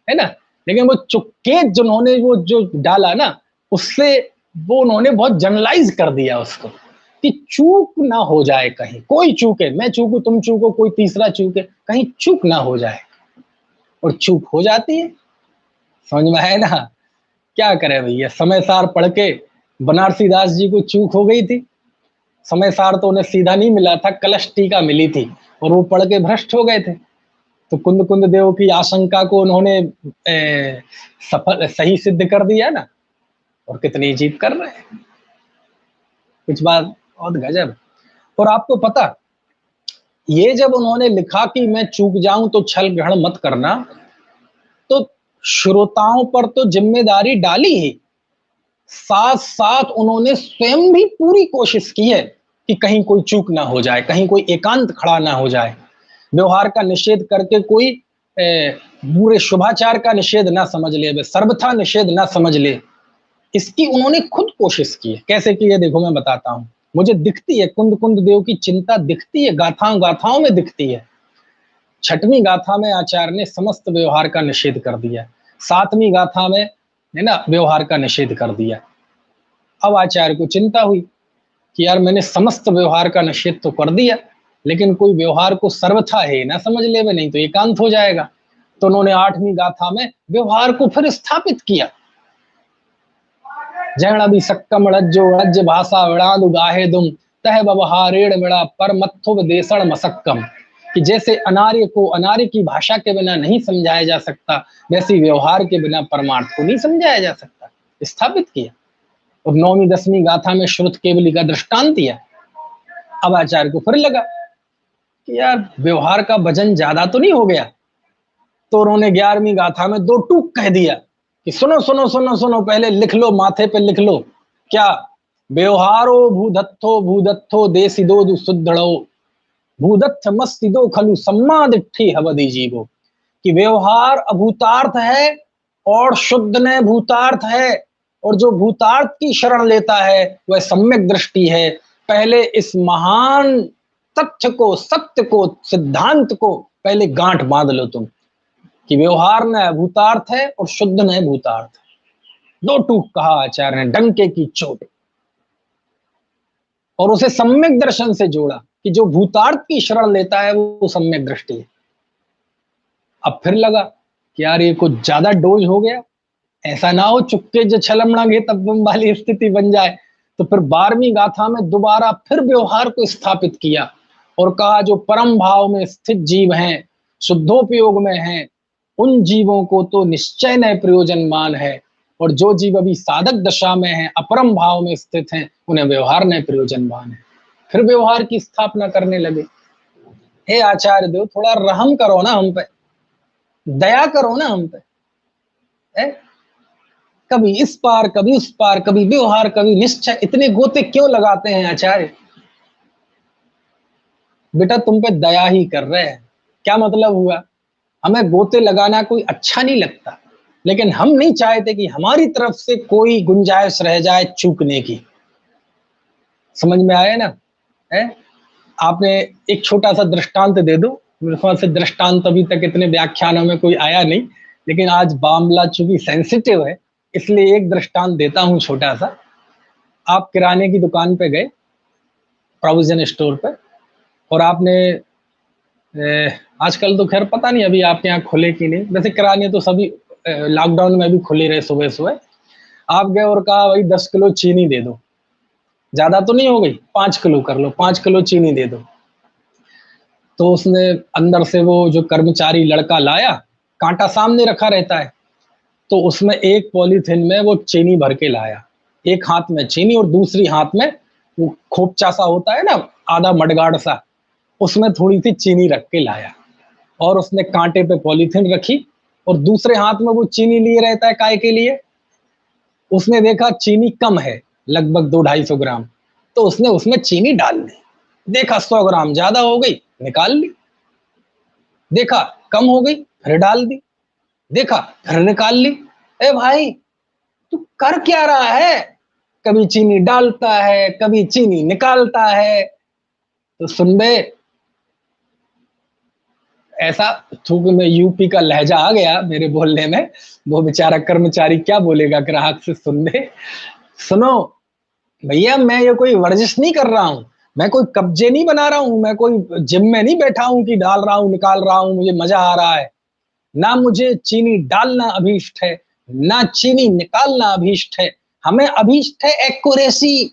है ना। लेकिन वो चुक्के जिन्होंने वो जो डाला ना, उससे वो उन्होंने बहुत जनरलाइज कर दिया उसको, कि चूक ना हो जाए, कहीं कोई चूके, मैं चूकू, तुम चूको, कोई तीसरा चूके, कहीं चूक ना हो जाए। और चूक हो जाती है, समझ में आया ना। क्या करे भैया, समय सार पढ़ के बनारसी दास जी को चूक हो गई थी। समय सार तो उन्हें सीधा नहीं मिला था, कलश टीका मिली थी, और वो पढ़ के भ्रष्ट हो गए थे। तो कुंद देव की आशंका को उन्होंने सफल, सही सिद्ध कर दिया ना। और कितनी जीत कर रहे हैं, कुछ बात बहुत गजब। और आपको पता, ये जब उन्होंने लिखा कि मैं चूक जाऊं तो छल ग्रहण मत करना, तो श्रोताओं पर तो जिम्मेदारी डाली ही, साथ साथ उन्होंने स्वयं भी पूरी कोशिश की है कि कहीं कोई चूक ना हो जाए, कहीं कोई एकांत खड़ा ना हो जाए। व्यवहार का निषेध करके कोई बुरे शुभाचार का निषेध ना समझ ले, सर्वथा निषेध ना समझ ले। इसकी उन्होंने खुद कोशिश की है। कैसे की है देखो, मैं बताता हूं। मुझे दिखती है कुंद देव की चिंता, दिखती है गाथाओं गाथाओं में दिखती है। छठवीं गाथा में आचार्य ने समस्त व्यवहार का निषेध कर दिया, सातवीं गाथा में, है ना, व्यवहार का निषेध कर दिया। अब आचार्य को चिंता हुई कि यार मैंने समस्त व्यवहार का निषेध तो कर दिया, लेकिन कोई व्यवहार को सर्वथा है ना समझ ले, नहीं तो एकांत हो जाएगा। तो उन्होंने आठवीं गाथा में व्यवहार को फिर स्थापित किया। जैण अभी सक्कम रज्जो रज्ज भाषा विड़ादु गाहे दुम तह व्यवहारेण विड़ा पर मत्थुव देशण मसक्कम, कि जैसे अनार्य को अनार्य की भाषा के बिना नहीं समझाया जा सकता, वैसे व्यवहार के बिना परमार्थ को नहीं समझाया जा सकता, स्थापित किया। और नौवीं दसवीं गाथा में श्रुत केवली का दृष्टांत दिया। अब आचार्य को फिर लगा कि यार व्यवहार का वजन ज्यादा तो नहीं हो गया, तो उन्होंने 11वीं गाथा में 2 टूक कह दिया कि सुनो सुनो सुनो सुनो, पहले लिख लो, माथे पे लिख लो। क्या? व्यवहारो भूदत्थो देसिदो सुद्धड़ो भूदत्थ मस्तिदो खलु सम्मादिट्ठी हवदि जीवो। कि व्यवहार अभूतार्थ है और शुद्ध ने भूतार्थ है, और जो भूतार्थ की शरण लेता है वह सम्यक दृष्टि है। पहले इस महान तथ्य को, सत्य को, सिद्धांत को पहले गांठ बांध लो तुम, कि व्यवहार न भूतार्थ है और शुद्ध न भूतार्थ है। 2 टूक कहा आचार्य ने, डंके की चोट। और उसे सम्यक दर्शन से जोड़ा कि जो भूतार्थ की शरण लेता है वो सम्यक दृष्टि है। अब फिर लगा कि यार ये कुछ ज्यादा डोज हो गया, ऐसा ना हो चुपके जो छलमणगे तब वाली स्थिति बन जाए। तो फिर 12वीं गाथा में दोबारा फिर व्यवहार को स्थापित किया और कहा जो परम भाव में स्थित जीव हैं, शुद्धोपयोग में हैं, उन जीवों को तो निश्चय न प्रयोजनमान है, और जो जीव अभी साधक दशा में हैं, अपरम भाव में स्थित हैं, उन्हें व्यवहार न प्रयोजनमान है। फिर व्यवहार की स्थापना करने लगे। हे आचार्य देव, थोड़ा रहम करो ना हम पे, दया करो ना हम पे। कभी इस पार, कभी उस पार, कभी व्यवहार, कभी निश्चय, इतने गोते क्यों लगाते हैं आचार्य? बेटा तुम पे दया ही कर रहे हैं। क्या मतलब हुआ? हमें गोते लगाना कोई अच्छा नहीं लगता, लेकिन हम नहीं चाहते कि हमारी तरफ से कोई गुंजाइश रह जाए चूकने की। समझ में आया ना? है? आपने एक छोटा सा दृष्टांत दे दो। मेरे ख्याल से दृष्टांत अभी तक इतने व्याख्यानों में कोई आया नहीं, लेकिन आज मामला चूंकि सेंसिटिव है इसलिए एक दृष्टांत देता हूं छोटा सा। आप किराने की दुकान पे गए, प्रोविजन स्टोर पे, और आपने आजकल तो खैर पता नहीं अभी आपके यहाँ खुले कि नहीं, वैसे किराने तो सभी लॉकडाउन में भी खुले रहे सुबह सुबह। आप गए और कहा भाई 10 किलो चीनी दे दो, ज्यादा तो नहीं हो गई, 5 किलो कर लो, 5 किलो चीनी दे दो। तो उसने अंदर से वो जो कर्मचारी लड़का लाया, कांटा सामने रखा रहता है, तो उसमें एक पॉलीथिन में वो चीनी भर के लाया। एक हाथ में चीनी और दूसरी हाथ में वो खोपचा सा होता है ना, आधा मडगाड़ सा, उसमें थोड़ी सी चीनी रख के लाया। और उसने कांटे पे पॉलीथिन रखी और दूसरे हाथ में वो चीनी लिए रहता है काय के लिए? उसने देखा चीनी कम है, लगभग 200-250 ग्राम, तो उसने उसमें चीनी डाल ली। देखा 100 ग्राम ज्यादा हो गई, निकाल ली। देखा कम हो गई, फिर डाल दी। देखा फिर निकाल ली। ए भाई, तू कर क्या रहा है? कभी चीनी डालता है, कभी चीनी निकालता है। तो सुन बे, ऐसा थूक में यूपी का लहजा आ गया मेरे बोलने में। वो बेचारा कर्मचारी क्या बोलेगा ग्राहक से? सुन बे, सुनो भैया, मैं ये कोई वर्जिश नहीं कर रहा हूं, मैं कोई कब्जे नहीं बना रहा हूं, मैं कोई जिम में नहीं बैठा हूं कि डाल रहा हूं निकाल रहा हूं, मुझे मजा आ रहा है। ना मुझे चीनी डालना अभीष्ट है, ना चीनी निकालना अभीष्ट है। हमें अभीष्ट है एक्यूरेसी।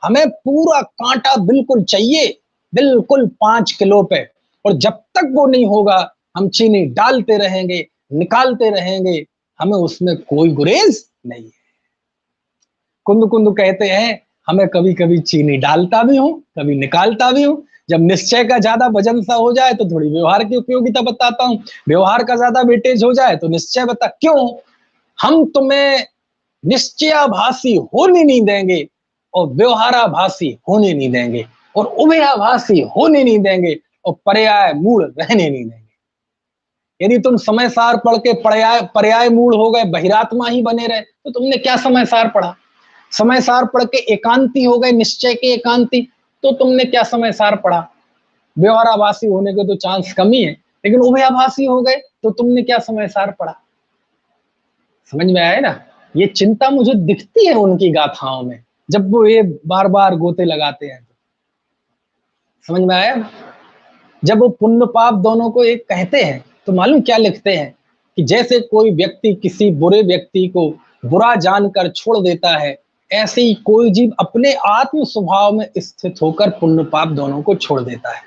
हमें पूरा कांटा बिल्कुल चाहिए, बिल्कुल 5 किलो पे। और जब तक वो नहीं होगा हम चीनी डालते रहेंगे, निकालते रहेंगे, हमें उसमें कोई गुरेज नहीं है। कुंद कुंद कहते हैं हमें कभी कभी चीनी डालता भी हूं, कभी निकालता भी हूं। जब निश्चय का ज्यादा वजन सा हो जाए तो थोड़ी व्यवहार की उपयोगिता बताता हूं, व्यवहार का ज्यादा वेटेज हो जाए तो निश्चय बता। क्यों? हम तुम्हें निश्चयाभासी होने नहीं देंगे और व्यवहाराभासी होने नहीं देंगे और उभयाभासी होने नहीं देंगे और पर्याय मूल रहने नहीं देंगे। यदि तुम समय सार पढ़ के पर्याय पर्याय मूल हो गए, बहिरात्मा ही बने रहे, तो तुमने क्या समय सार पढ़ा? समय सार पढ़ के एकांती हो गए, निश्चय के एकांती, तो तुमने क्या समय सार पढ़ा? व्यवहाराभासी होने के तो चांस कम ही है, लेकिन उभयाभासी हो गए तो तुमने क्या समय सार पढ़ा? समझ में आया ना? ये चिंता मुझे दिखती है उनकी गाथाओं में, जब वो ये बार बार गोते लगाते हैं। समझ में आया? जब वो पुण्य पाप दोनों को एक कहते हैं तो मालूम क्या लिखते हैं कि जैसे कोई व्यक्ति किसी बुरे व्यक्ति को बुरा जानकर छोड़ देता है, ऐसे ही कोई जीव अपने आत्म स्वभाव में स्थित होकर पुण्य पाप दोनों को छोड़ देता है।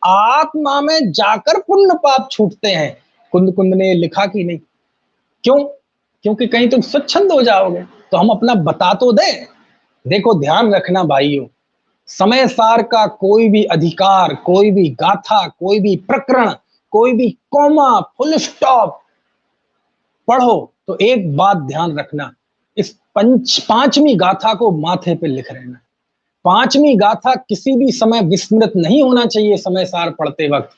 आत्मा में जाकर पुण्य पाप छूटते हैं। कुंद कुंद ने लिखा कि नहीं? क्यों? क्योंकि कहीं तुम स्वच्छंद हो जाओगे। तो हम अपना बता तो दें। देखो ध्यान रखना भाइयों, समय सार का कोई भी अधिकार, कोई भी गाथा, कोई भी प्रकरण, कोई भी कॉमा, फुल स्टॉप पढ़ो तो एक बात ध्यान रखना, इस पांचवी गाथा को माथे पे लिख लेना। पांचवी गाथा किसी भी समय विस्मृत नहीं होना चाहिए समय सार पढ़ते वक्त,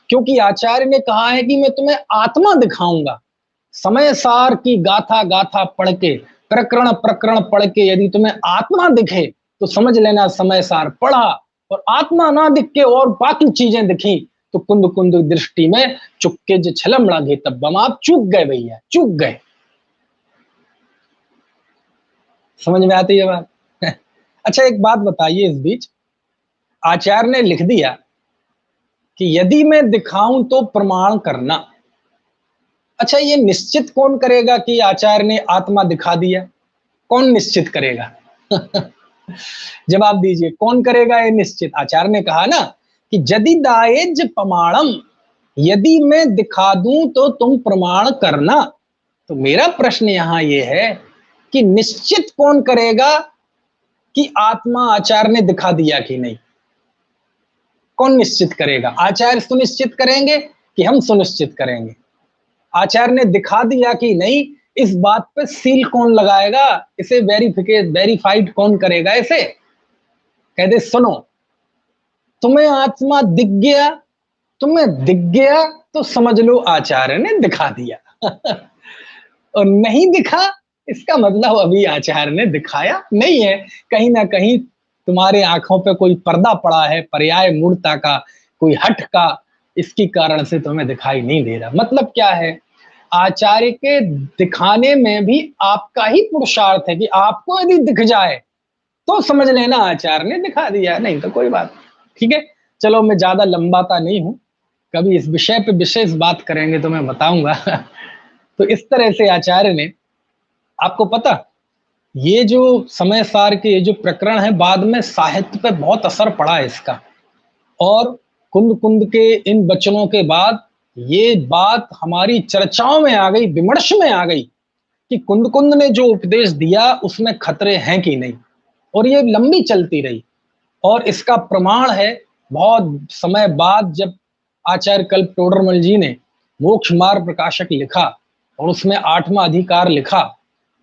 क्योंकि आचार्य ने कहा है कि मैं तुम्हें आत्मा दिखाऊंगा। समय सार की गाथा गाथा पढ़ के, प्रकरण प्रकरण पढ़ के यदि तुम्हें आत्मा दिखे तो समझ लेना समय सार पढ़ा, और आत्मा ना दिख के और बाकी चीजें दिखी तो कुंद कुंद दृष्टि में चुक्के जो छलम लगे तब बम, आप चूक गए भैया, चूक गए। समझ में आती है बात? अच्छा एक बात बताइए, इस बीच आचार्य ने लिख दिया कि यदि मैं दिखाऊं तो प्रमाण करना। अच्छा ये निश्चित कौन करेगा कि आचार्य ने आत्मा दिखा दिया? कौन निश्चित करेगा? जवाब दीजिए, कौन करेगा ये निश्चित? आचार्य ने कहा ना कि यदि दाएज प्रमाणम, यदि मैं दिखा दूं तो तुम प्रमाण करना। तो मेरा प्रश्न यहां ये है कि निश्चित कौन करेगा कि आत्मा आचार्य ने दिखा दिया कि नहीं? कौन निश्चित करेगा? आचार्य सुनिश्चित करेंगे कि हम सुनिश्चित करेंगे? आचार्य ने दिखा दिया कि नहीं, इस बात पे सील कौन लगाएगा? इसे वेरीफाइड कौन करेगा? इसे कह दे सुनो, तुम्हें आत्मा दिख गया, तुम्हें दिख गया तो समझ लो आचार्य ने दिखा दिया। और नहीं दिखा, इसका मतलब अभी आचार्य ने दिखाया नहीं है। कहीं ना कहीं तुम्हारे आंखों पे कोई पर्दा पड़ा है, पर्याय मूर्ता का, कोई हट का, इसकी कारण से तुम्हें दिखाई नहीं दे रहा। मतलब क्या है? आचार्य के दिखाने में भी आपका ही पुरुषार्थ है कि आपको यदि दिख जाए तो समझ लेना आचार्य ने दिखा दिया, नहीं तो कोई बात। ठीक है, चलो मैं ज्यादा लंबाता नहीं हूं, कभी इस विषय पे विशेष बात करेंगे तो मैं बताऊंगा। तो इस तरह से आचार्य ने, आपको पता, ये जो समय सार के ये जो प्रकरण है, बाद में साहित्य पे बहुत असर पड़ा है इसका, और कुंद कुंद के इन वचनों के बाद ये बात हमारी चर्चाओं में आ गई, विमर्श में आ गई कि कुंद कुंद ने जो उपदेश दिया उसमें खतरे हैं कि नहीं, और ये लंबी चलती रही। और इसका प्रमाण है बहुत समय बाद जब आचार्य कल्प टोडरमल जी ने मोक्ष मार्ग प्रकाशक लिखा और उसमें 8वां अधिकार लिखा,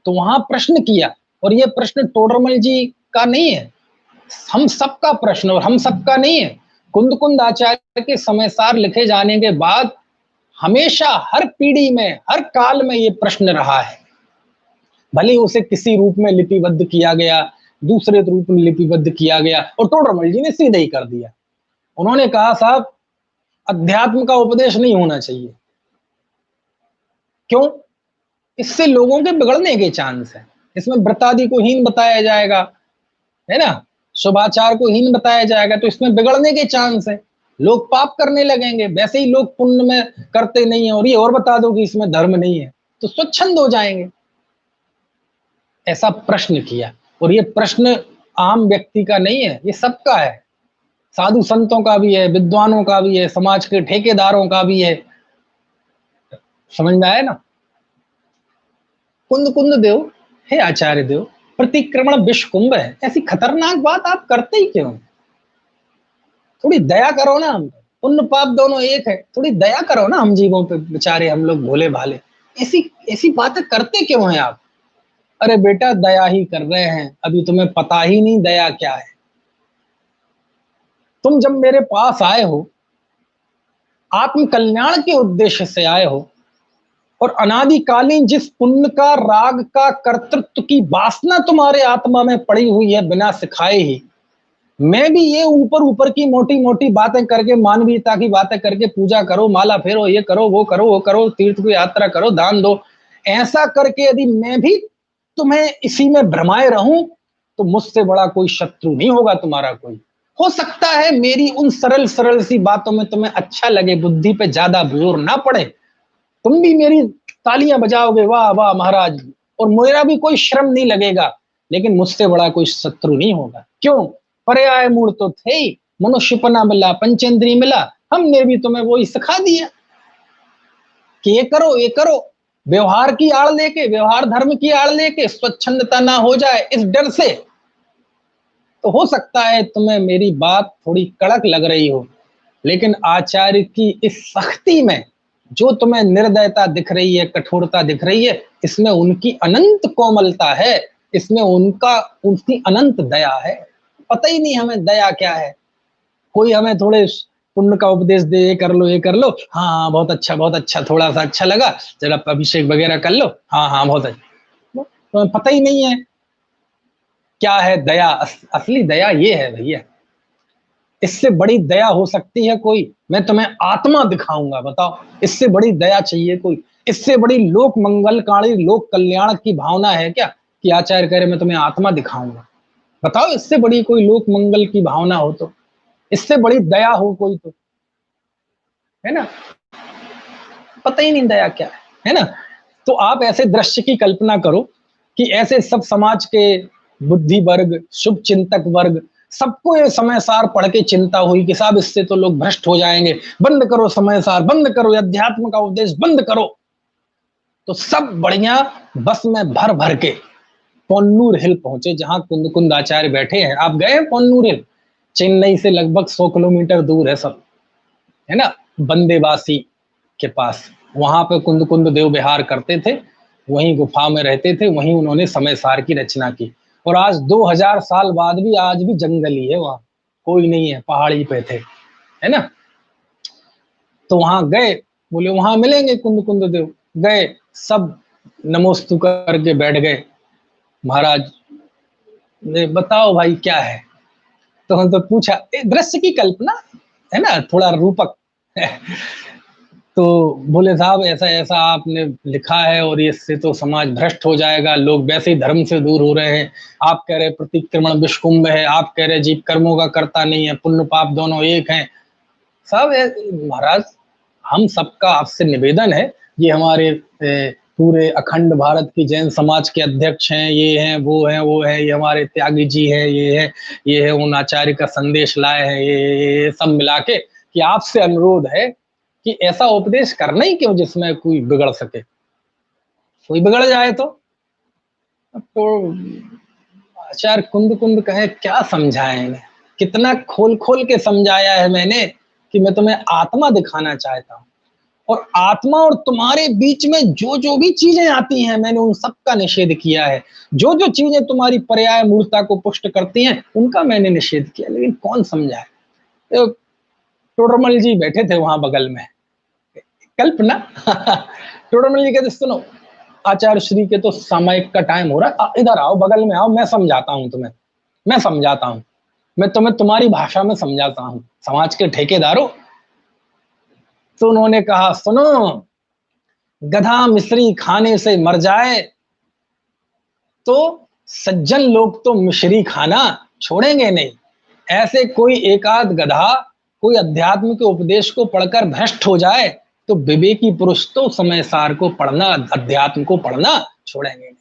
तो वहां प्रश्न किया, और ये प्रश्न टोडरमल जी का नहीं है, हम सबका प्रश्न, और हम सबका नहीं है। कुंद कुंद आचार्य के समय सार लिखे जाने के बाद हमेशा हर पीढ़ी में, हर काल में ये प्रश्न रहा है। भले उसे किसी रूप में लिपिबद्ध किया गया, दूसरे रूप में लिपिबद्ध किया गया, और टोडरमल जी ने सीधे ही कर दिया। उन्होंने कहा साहब अध्यात्म का उपदेश नहीं होना चाहिए। क्यों? इससे लोगों के बिगड़ने के चांस है। इसमें व्रतादि को हीन बताया जाएगा, है ना, शुभाचार को हीन बताया जाएगा, तो इसमें बिगड़ने के चांस है, लोग पाप करने लगेंगे। वैसे ही लोग पुण्य में करते नहीं है, और ये और बता दो कि इसमें धर्म नहीं है तो स्वच्छंद हो जाएंगे। ऐसा प्रश्न किया, और ये प्रश्न आम व्यक्ति का नहीं है, ये सबका है, साधु संतों का भी है, विद्वानों का भी है, समाज के ठेकेदारों का भी है। समझ में आया ना? कुंद कुंद देव, हे आचार्य देव, प्रतिक्रमण विश्व कुंभ है, ऐसी खतरनाक बात आप करते ही क्यों? थोड़ी दया करो ना, हम पुण्य पाप दोनों एक है, थोड़ी दया करो ना हम जीवों पे, बेचारे हम लोग भोले भाले, ऐसी ऐसी बातें करते क्यों हैं आप? अरे बेटा दया ही कर रहे हैं, अभी तुम्हें पता ही नहीं दया क्या है। तुम जब मेरे पास आए हो, आत्म कल्याण के उद्देश्य से आए हो, और अनादिकालीन जिस पुण्य का, राग का, कर्तृत्व की वासना तुम्हारे आत्मा में पड़ी हुई है बिना सिखाए ही, मैं भी ये ऊपर ऊपर की मोटी मोटी बातें करके, मानवीयता की बातें करके, पूजा करो, माला फेरो, ये करो, वो करो, वो करो, तीर्थ की यात्रा करो, दान दो, ऐसा करके यदि मैं भी तुम्हें इसी में भ्रमाए रहूं तो मुझसे बड़ा कोई शत्रु नहीं होगा तुम्हारा कोई। हो सकता है मेरी उन सरल सरल सी बातों में तुम्हें अच्छा लगे, बुद्धि पे ज्यादा जोर ना पड़े, तुम भी मेरी तालियां बजाओगे, वाह वाह महाराज, और मेरा भी कोई श्रम नहीं लगेगा, लेकिन मुझसे बड़ा कोई शत्रु नहीं होगा। क्यों? पर्याय मूल तो थे ही, मनुष्यपना मिला, पंचेंद्रिय मिला, हमने भी तुम्हें वही सिखा दिया कि ये करो, ये करो, व्यवहार की आड़ लेके, व्यवहार धर्म की आड़ लेके स्वच्छंदता ना हो जाए इस डर से। तो हो सकता है तुम्हें मेरी बात थोड़ी कड़क लग रही हो, लेकिन आचार्य की इस सख्ती में जो तुम्हें निर्दयता दिख रही है, कठोरता दिख रही है, इसमें उनकी अनंत कोमलता है, इसमें उनकी अनंत दया है। पता ही नहीं हमें दया क्या है। कोई हमें थोड़े पुण्य का उपदेश दे, ये कर लो, ये कर लो, हाँ हाँ बहुत अच्छा, थोड़ा सा अच्छा लगा, जरा अभिषेक वगैरह कर लो, हाँ हाँ बहुत अच्छा। तो पता ही नहीं है क्या है दया। असली दया ये है भैया। इससे बड़ी दया हो सकती है कोई? मैं तुम्हें आत्मा दिखाऊंगा, बताओ इससे बड़ी दया चाहिए कोई? इससे बड़ी लोक मंगलकारी, लोक कल्याण की भावना है क्या कि आचार्य कह रहे मैं तुम्हें आत्मा दिखाऊंगा? बताओ इससे बड़ी कोई लोक मंगल की भावना हो तो, इससे बड़ी दया हो कोई तो, है ना? पता ही नहीं दया क्या है ना? तो आप ऐसे दृश्य की कल्पना करो कि ऐसे सब समाज के बुद्धि वर्ग, शुभ चिंतक वर्ग, सबको ये समय सार पढ़ के चिंता हुई कि साहब इससे तो लोग भ्रष्ट हो जाएंगे, बंद करो समय सार, बंद करो अध्यात्म का उपदेश, बंद करो। तो सब बढ़िया बस में भर भर के पोन्नूर हिल पहुंचे, जहां कुंद कुंद आचार्य बैठे हैं। आप गए पोन्नूर हिल? चेन्नई से लगभग 100 किलोमीटर दूर है सब, है ना, बंदेवासी के पास। वहां पे कुंद कुंद देव विहार करते थे, वहीं गुफा में रहते थे, वहीं उन्होंने समय सार की रचना की। और आज 2000 साल बाद भी आज भी जंगल ही है वहां, कोई नहीं है, पहाड़ी पे थे, है ना। तो वहां गए, बोले वहां मिलेंगे कुंद कुंद देव। गए, सब नमोस्तु करके बैठ गए। महाराज ने बताओ भाई क्या है? तो हम तो पूछा, दृश्य की कल्पना है ना, थोड़ा रूपक तो बोले साहब ऐसा ऐसा आपने लिखा है और इससे तो समाज भ्रष्ट हो जाएगा, लोग वैसे ही धर्म से दूर हो रहे हैं। आप कह रहे प्रतिक्रमण विषकुंभ है, आप कह रहे जीव कर्मों का करता नहीं है, पुण्य पाप दोनों एक हैं। साहब महाराज, हम सबका आपसे निवेदन है, ये हमारे पूरे अखंड भारत की जैन समाज के अध्यक्ष हैं, ये हैं वो है, ये हमारे त्यागी जी हैं, ये है उन आचार्य का संदेश लाए हैं, ये सब मिला के कि आपसे अनुरोध है कि ऐसा उपदेश करना ही क्यों जिसमें कोई बिगड़ सके, कोई बिगड़ जाए तो आचार्य कुंद कुंद कहे क्या समझाएं, कितना खोल खोल के समझाया है मैंने कि मैं तुम्हें आत्मा दिखाना चाहता हूं, और आत्मा और तुम्हारे बीच में जो जो भी चीजें आती हैं मैंने उन सब का निषेध किया है। जो जो चीजें तुम्हारी पर्याय मूर्ता को पुष्ट करती हैं उनका मैंने निषेध किया, लेकिन कौन समझाए? तो टोडरमल जी बैठे थे वहां बगल में, कल्पना टोडरमल जी कहते सुनो, आचार्य श्री के तो सामयिक का टाइम हो रहा है, इधर आओ, बगल में आओ, मैं समझाता हूं तुम्हें, मैं समझाता हूं, मैं तुम्हें तुम्हारी भाषा में समझाता हूं, समाज के ठेकेदारों। तो उन्होंने कहा सुनो, गधा मिश्री खाने से मर जाए तो सज्जन लोग तो मिश्री खाना छोड़ेंगे नहीं। ऐसे कोई एकाध गधा कोई अध्यात्म के उपदेश को पढ़कर भ्रष्ट हो जाए तो विवेकी पुरुष तो समय सार को पढ़ना, अध्यात्म को पढ़ना छोड़ेंगे नहीं।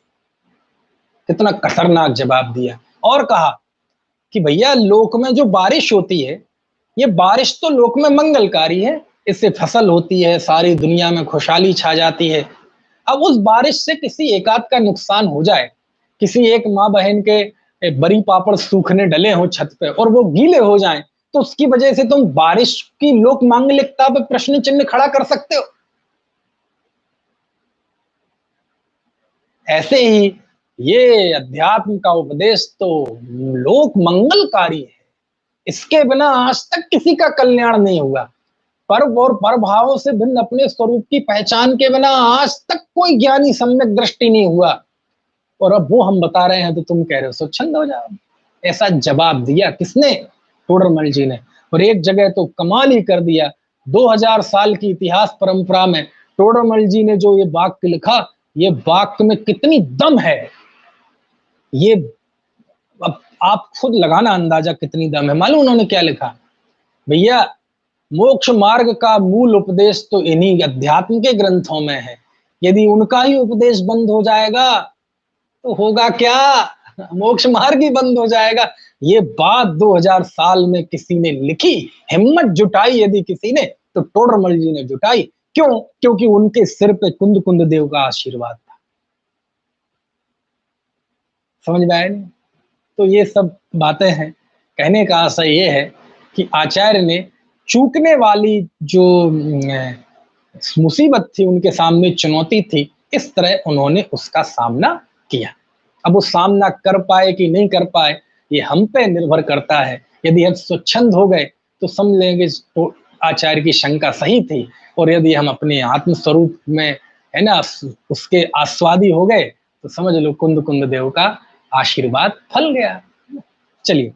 कितना खतरनाक जवाब दिया। और कहा कि भैया लोक में जो बारिश होती है, ये बारिश तो लोक में मंगलकारी है, इससे फसल होती है, सारी दुनिया में खुशहाली छा जाती है। अब उस बारिश से किसी एकाध का नुकसान हो जाए, किसी एक माँ बहन के बड़ी पापड़ सूखने डले हो छत पे और वो गीले हो जाएं, तो उसकी वजह से तुम बारिश की लोक मांगलिकता पे प्रश्न चिन्ह खड़ा कर सकते हो? ऐसे ही ये अध्यात्म का उपदेश तो लोक मंगलकारी है, इसके बिना आज तक किसी का कल्याण नहीं हुआ। पर्व और प्रभावों से भिन्न अपने स्वरूप की पहचान के बिना आज तक कोई ज्ञानी सम्यक दृष्टि नहीं हुआ, और अब वो हम बता रहे हैं तो तुम कह रहे हो स्वच्छंद हो जाओ। ऐसा जवाब दिया किसने? टोडरमल जी ने। और एक जगह तो कमाल ही कर दिया, 2000 साल की इतिहास परंपरा में टोडरमल जी ने जो ये वाक्य लिखा, ये वाक्य में कितनी दम है, ये अब आप खुद लगाना अंदाजा कितनी दम है। मालूम उन्होंने क्या लिखा? भैया मोक्ष मार्ग का मूल उपदेश तो इन्हीं अध्यात्म के ग्रंथों में है, यदि उनका ही उपदेश बंद हो जाएगा तो होगा क्या? मोक्ष मार्ग ही बंद हो जाएगा। ये बात 2000 साल में किसी ने लिखी, हिम्मत जुटाई यदि किसी ने, तो टोडरमल जी ने जुटाई। क्यों? क्योंकि उनके सिर पे कुंद कुंद देव का आशीर्वाद था। समझ में आया नहीं? तो ये सब बातें हैं। कहने का आशय ये है कि आचार्य ने चूकने वाली जो मुसीबत थी, उनके सामने चुनौती थी, इस तरह उन्होंने उसका सामना किया। अब वो सामना कर पाए कि नहीं कर पाए, ये हम पे निर्भर करता है। यदि हम स्वच्छंद हो गए तो समझ लेंगे तो आचार्य की शंका सही थी, और यदि हम अपने आत्म स्वरूप में, है ना, उसके आस्वादी हो गए तो समझ लो कुंद कुंद देव का आशीर्वाद फल गया। चलिए,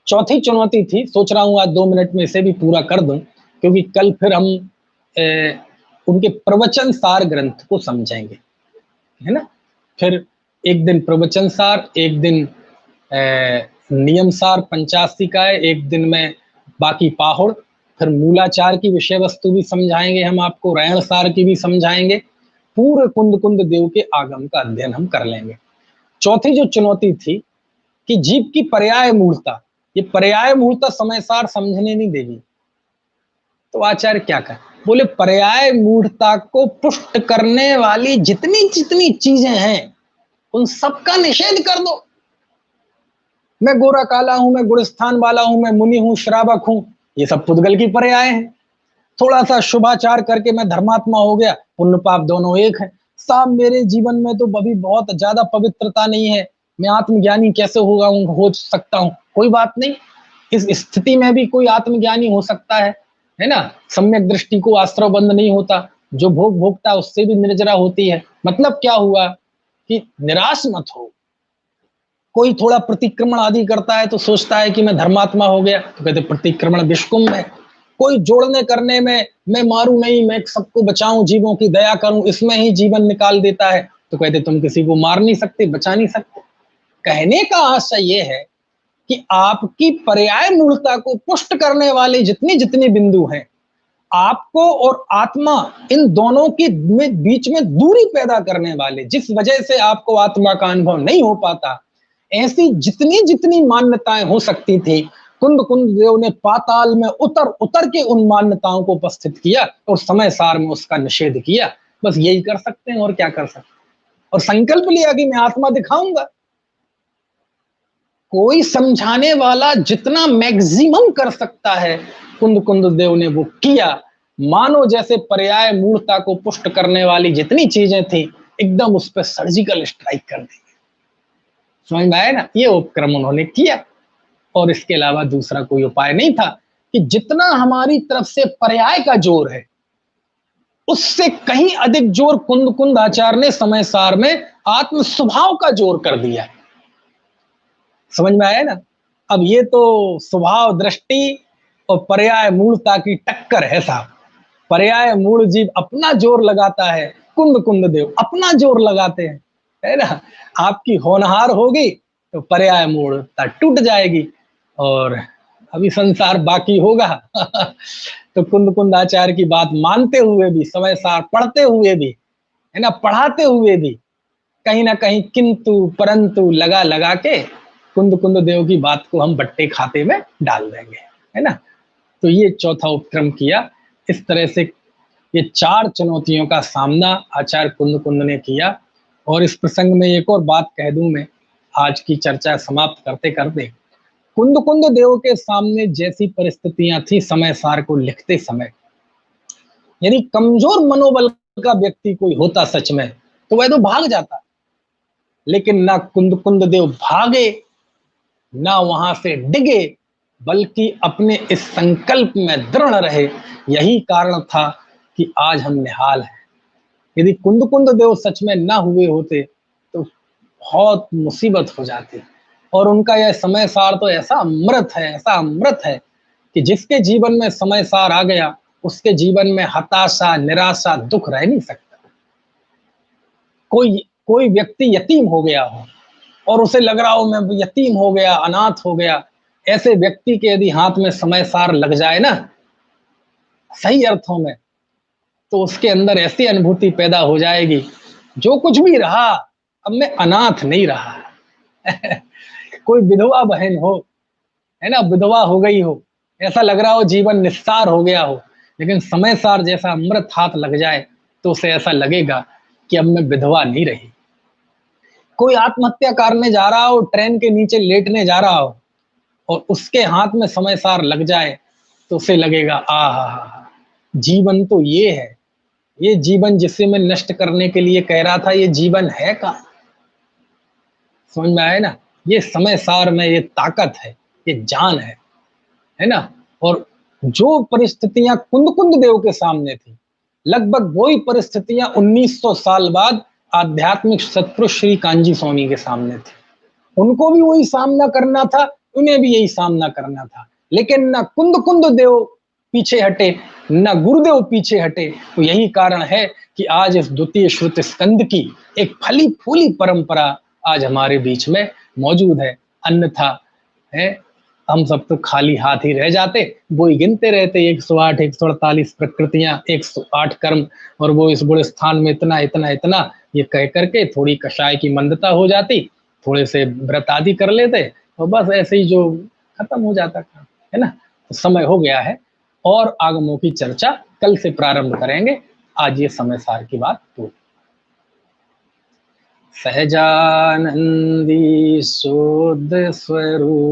चौथी चुनौती थी, सोच रहा हूं आज 2 मिनट में इसे भी पूरा कर दूं, क्योंकि कल फिर हम उनके प्रवचन सार ग्रंथ को समझेंगे, है ना। फिर एक दिन प्रवचन सार, एक दिन नियम सार 85 का है, एक दिन में बाकी पाहुड़, फिर मूलाचार की विषय वस्तु भी समझाएंगे हम आपको, रैण सार की भी समझाएंगे, पूरे कुंद कुंद देव के आगम का अध्ययन हम कर लेंगे। चौथी जो चुनौती थी कि जीव की पर्याय मूलता, ये पर्याय मूलता समय सार समझने नहीं देगी। तो आचार्य क्या कहा, बोले पर्याय मूढ़ता को पुष्ट करने वाली जितनी जितनी चीजें हैं उन सबका निषेध कर दो। मैं गोरा काला हूं, मैं गुणस्थान वाला हूं, मैं मुनि हूं, श्रावक हूं, ये सब पुद्गल की पर्याय हैं। थोड़ा सा शुभाचार करके मैं धर्मात्मा हो गया, पुण्य पाप दोनों एक है। साहब मेरे जीवन में तो अभी बहुत ज्यादा पवित्रता नहीं है, मैं आत्मज्ञानी कैसे हो सकता हूं? कोई बात नहीं, इस स्थिति में भी कोई आत्मज्ञानी हो सकता है ना। सम्यक दृष्टि को आश्रव बंद नहीं होता, जो भोग भोगता है उससे भी निर्जरा होती है। मतलब क्या हुआ कि निराश मत हो। कोई थोड़ा प्रतिक्रमण आदि करता है तो सोचता है कि मैं धर्मात्मा हो गया, तो कहते प्रतिक्रमण विषकुंभ है। कोई जोड़ने करने में मैं मारूं नहीं, मैं सबको बचाऊं, जीवों की दया करूं, इसमें ही जीवन निकाल देता है, तो कहते तुम किसी को मार नहीं सकते, बचा नहीं सकते। कहने का आशय ये है कि आपकी पर्याय मूलता को पुष्ट करने वाले जितनी जितनी बिंदु हैं, आपको और आत्मा इन दोनों के बीच में दूरी पैदा करने वाले, जिस वजह से आपको आत्मा का अनुभव नहीं हो पाता, ऐसी जितनी जितनी मान्यताएं हो सकती थी, कुंद कुंद देव ने पाताल में उतर उतर के उन मान्यताओं को उपस्थित किया और समय सार में उसका निषेध किया। बस यही कर सकते हैं, और क्या कर सकते हैं। और संकल्प लिया कि मैं आत्मा दिखाऊंगा। कोई समझाने वाला जितना मैक्सिमम कर सकता है, कुंद कुंद देव ने वो किया। मानो जैसे पर्याय मूलता को पुष्ट करने वाली जितनी चीजें थी, एकदम उस पर सर्जिकल स्ट्राइक कर दी। समझ में आया ना, ये उपक्रम उन्होंने किया, और इसके अलावा दूसरा कोई उपाय नहीं था कि जितना हमारी तरफ से पर्याय का जोर है, उससे कहीं अधिक जोर कुंद कुंद आचार्य ने समय सार में आत्म स्वभाव का जोर कर दिया। समझ में आया ना। अब ये तो स्वभाव दृष्टि और पर्याय मूलता की टक्कर है साहब। पर्याय मूल जीव अपना जोर लगाता है, कुंद कुंद देव अपना जोर लगाते हैं, है ना। आपकी होनहार होगी तो पर्याय मूलता टूट जाएगी, और अभी संसार बाकी होगा तो कुंद कुंद आचार्य की बात मानते हुए भी, समय सार पढ़ते हुए भी, है ना, पढ़ाते हुए भी, कहीं ना कहीं किंतु परंतु लगा लगा के कुंद कुंद देव की बात को हम बट्टे खाते में डाल देंगे, है ना। तो ये चौथा उपक्रम किया। इस तरह से ये 4 चुनौतियों का सामना आचार्य कुंद कुंद ने किया। और इस प्रसंग में एक और बात कह दूं मैं, आज की चर्चा समाप्त करते करते, कुंद कुंद देव के सामने जैसी परिस्थितियां थी समय सार को लिखते समय, यदि कमजोर मनोबल का व्यक्ति कोई होता सच में, तो वह तो भाग जाता। लेकिन ना कुंद कुंद देव भागे, ना वहां से डिगे, बल्कि अपने इस संकल्प में दृढ़ रहे। यही कारण था कि आज हम निहाल हैं। यदि कुंद कुंद देव सच में ना हुए होते तो बहुत मुसीबत हो जाती। और उनका यह समय सार तो ऐसा अमृत है, ऐसा अमृत है कि जिसके जीवन में समय सार आ गया, उसके जीवन में हताशा, निराशा, दुख रह नहीं सकता। कोई कोई व्यक्ति यतीम हो गया हो और उसे लग रहा हो मैं यतीम हो गया, अनाथ हो गया, ऐसे व्यक्ति के यदि हाथ में समय सार लग जाए ना, सही अर्थों में, तो उसके अंदर ऐसी अनुभूति पैदा हो जाएगी, जो कुछ भी रहा अब मैं अनाथ नहीं रहा। कोई विधवा बहन हो, है ना, विधवा हो गई हो, ऐसा लग रहा हो जीवन निस्सार हो गया हो, लेकिन समय सार जैसा अमृत हाथ लग जाए तो उसे ऐसा लगेगा कि अब मैं विधवा नहीं रही। कोई आत्महत्या करने जा रहा हो, ट्रेन के नीचे लेटने जा रहा हो और उसके हाथ में समय सार लग जाए तो उसे लगेगा आहा, जीवन तो ये है, ये जीवन जिसे मैं नष्ट करने के लिए कह रहा था, ये जीवन है का? समझ में आया ना? ये समय सार में ये ताकत है, ये जान है ना? और जो परिस्थितियां कुंद देव के सामने थी, लगभग वही परिस्थितियां 1900 साल बाद आध्यात्मिक सत्पुरुष श्री कांजी स्वामी के सामने थी। उनको भी वही सामना करना था, उन्हें भी यही सामना करना था, लेकिन ना कुंद देव पीछे हटे, ना गुरुदेव पीछे हटे। तो यही कारण है कि आज इस द्वितीय श्रुत स्कंद की एक फली फूली परंपरा आज हमारे बीच में मौजूद है। अन्यथा है हम सब तो खाली हाथ ही रह जाते, वो ही गिनते रहते 108 148 प्रकृतियां, 108 कर्म, और वो इस गुण स्थान में इतना इतना इतना, ये कह करके थोड़ी कषाय की मंदता हो जाती, थोड़े से व्रत आदि कर लेते और बस ऐसे ही जो खत्म हो जाता काम, है ना? तो समय हो गया है और आगमों की चर्चा कल से प्रारंभ करेंगे। आज ये समय सार की बात तो सहजानंदी शुद्ध स्वरूप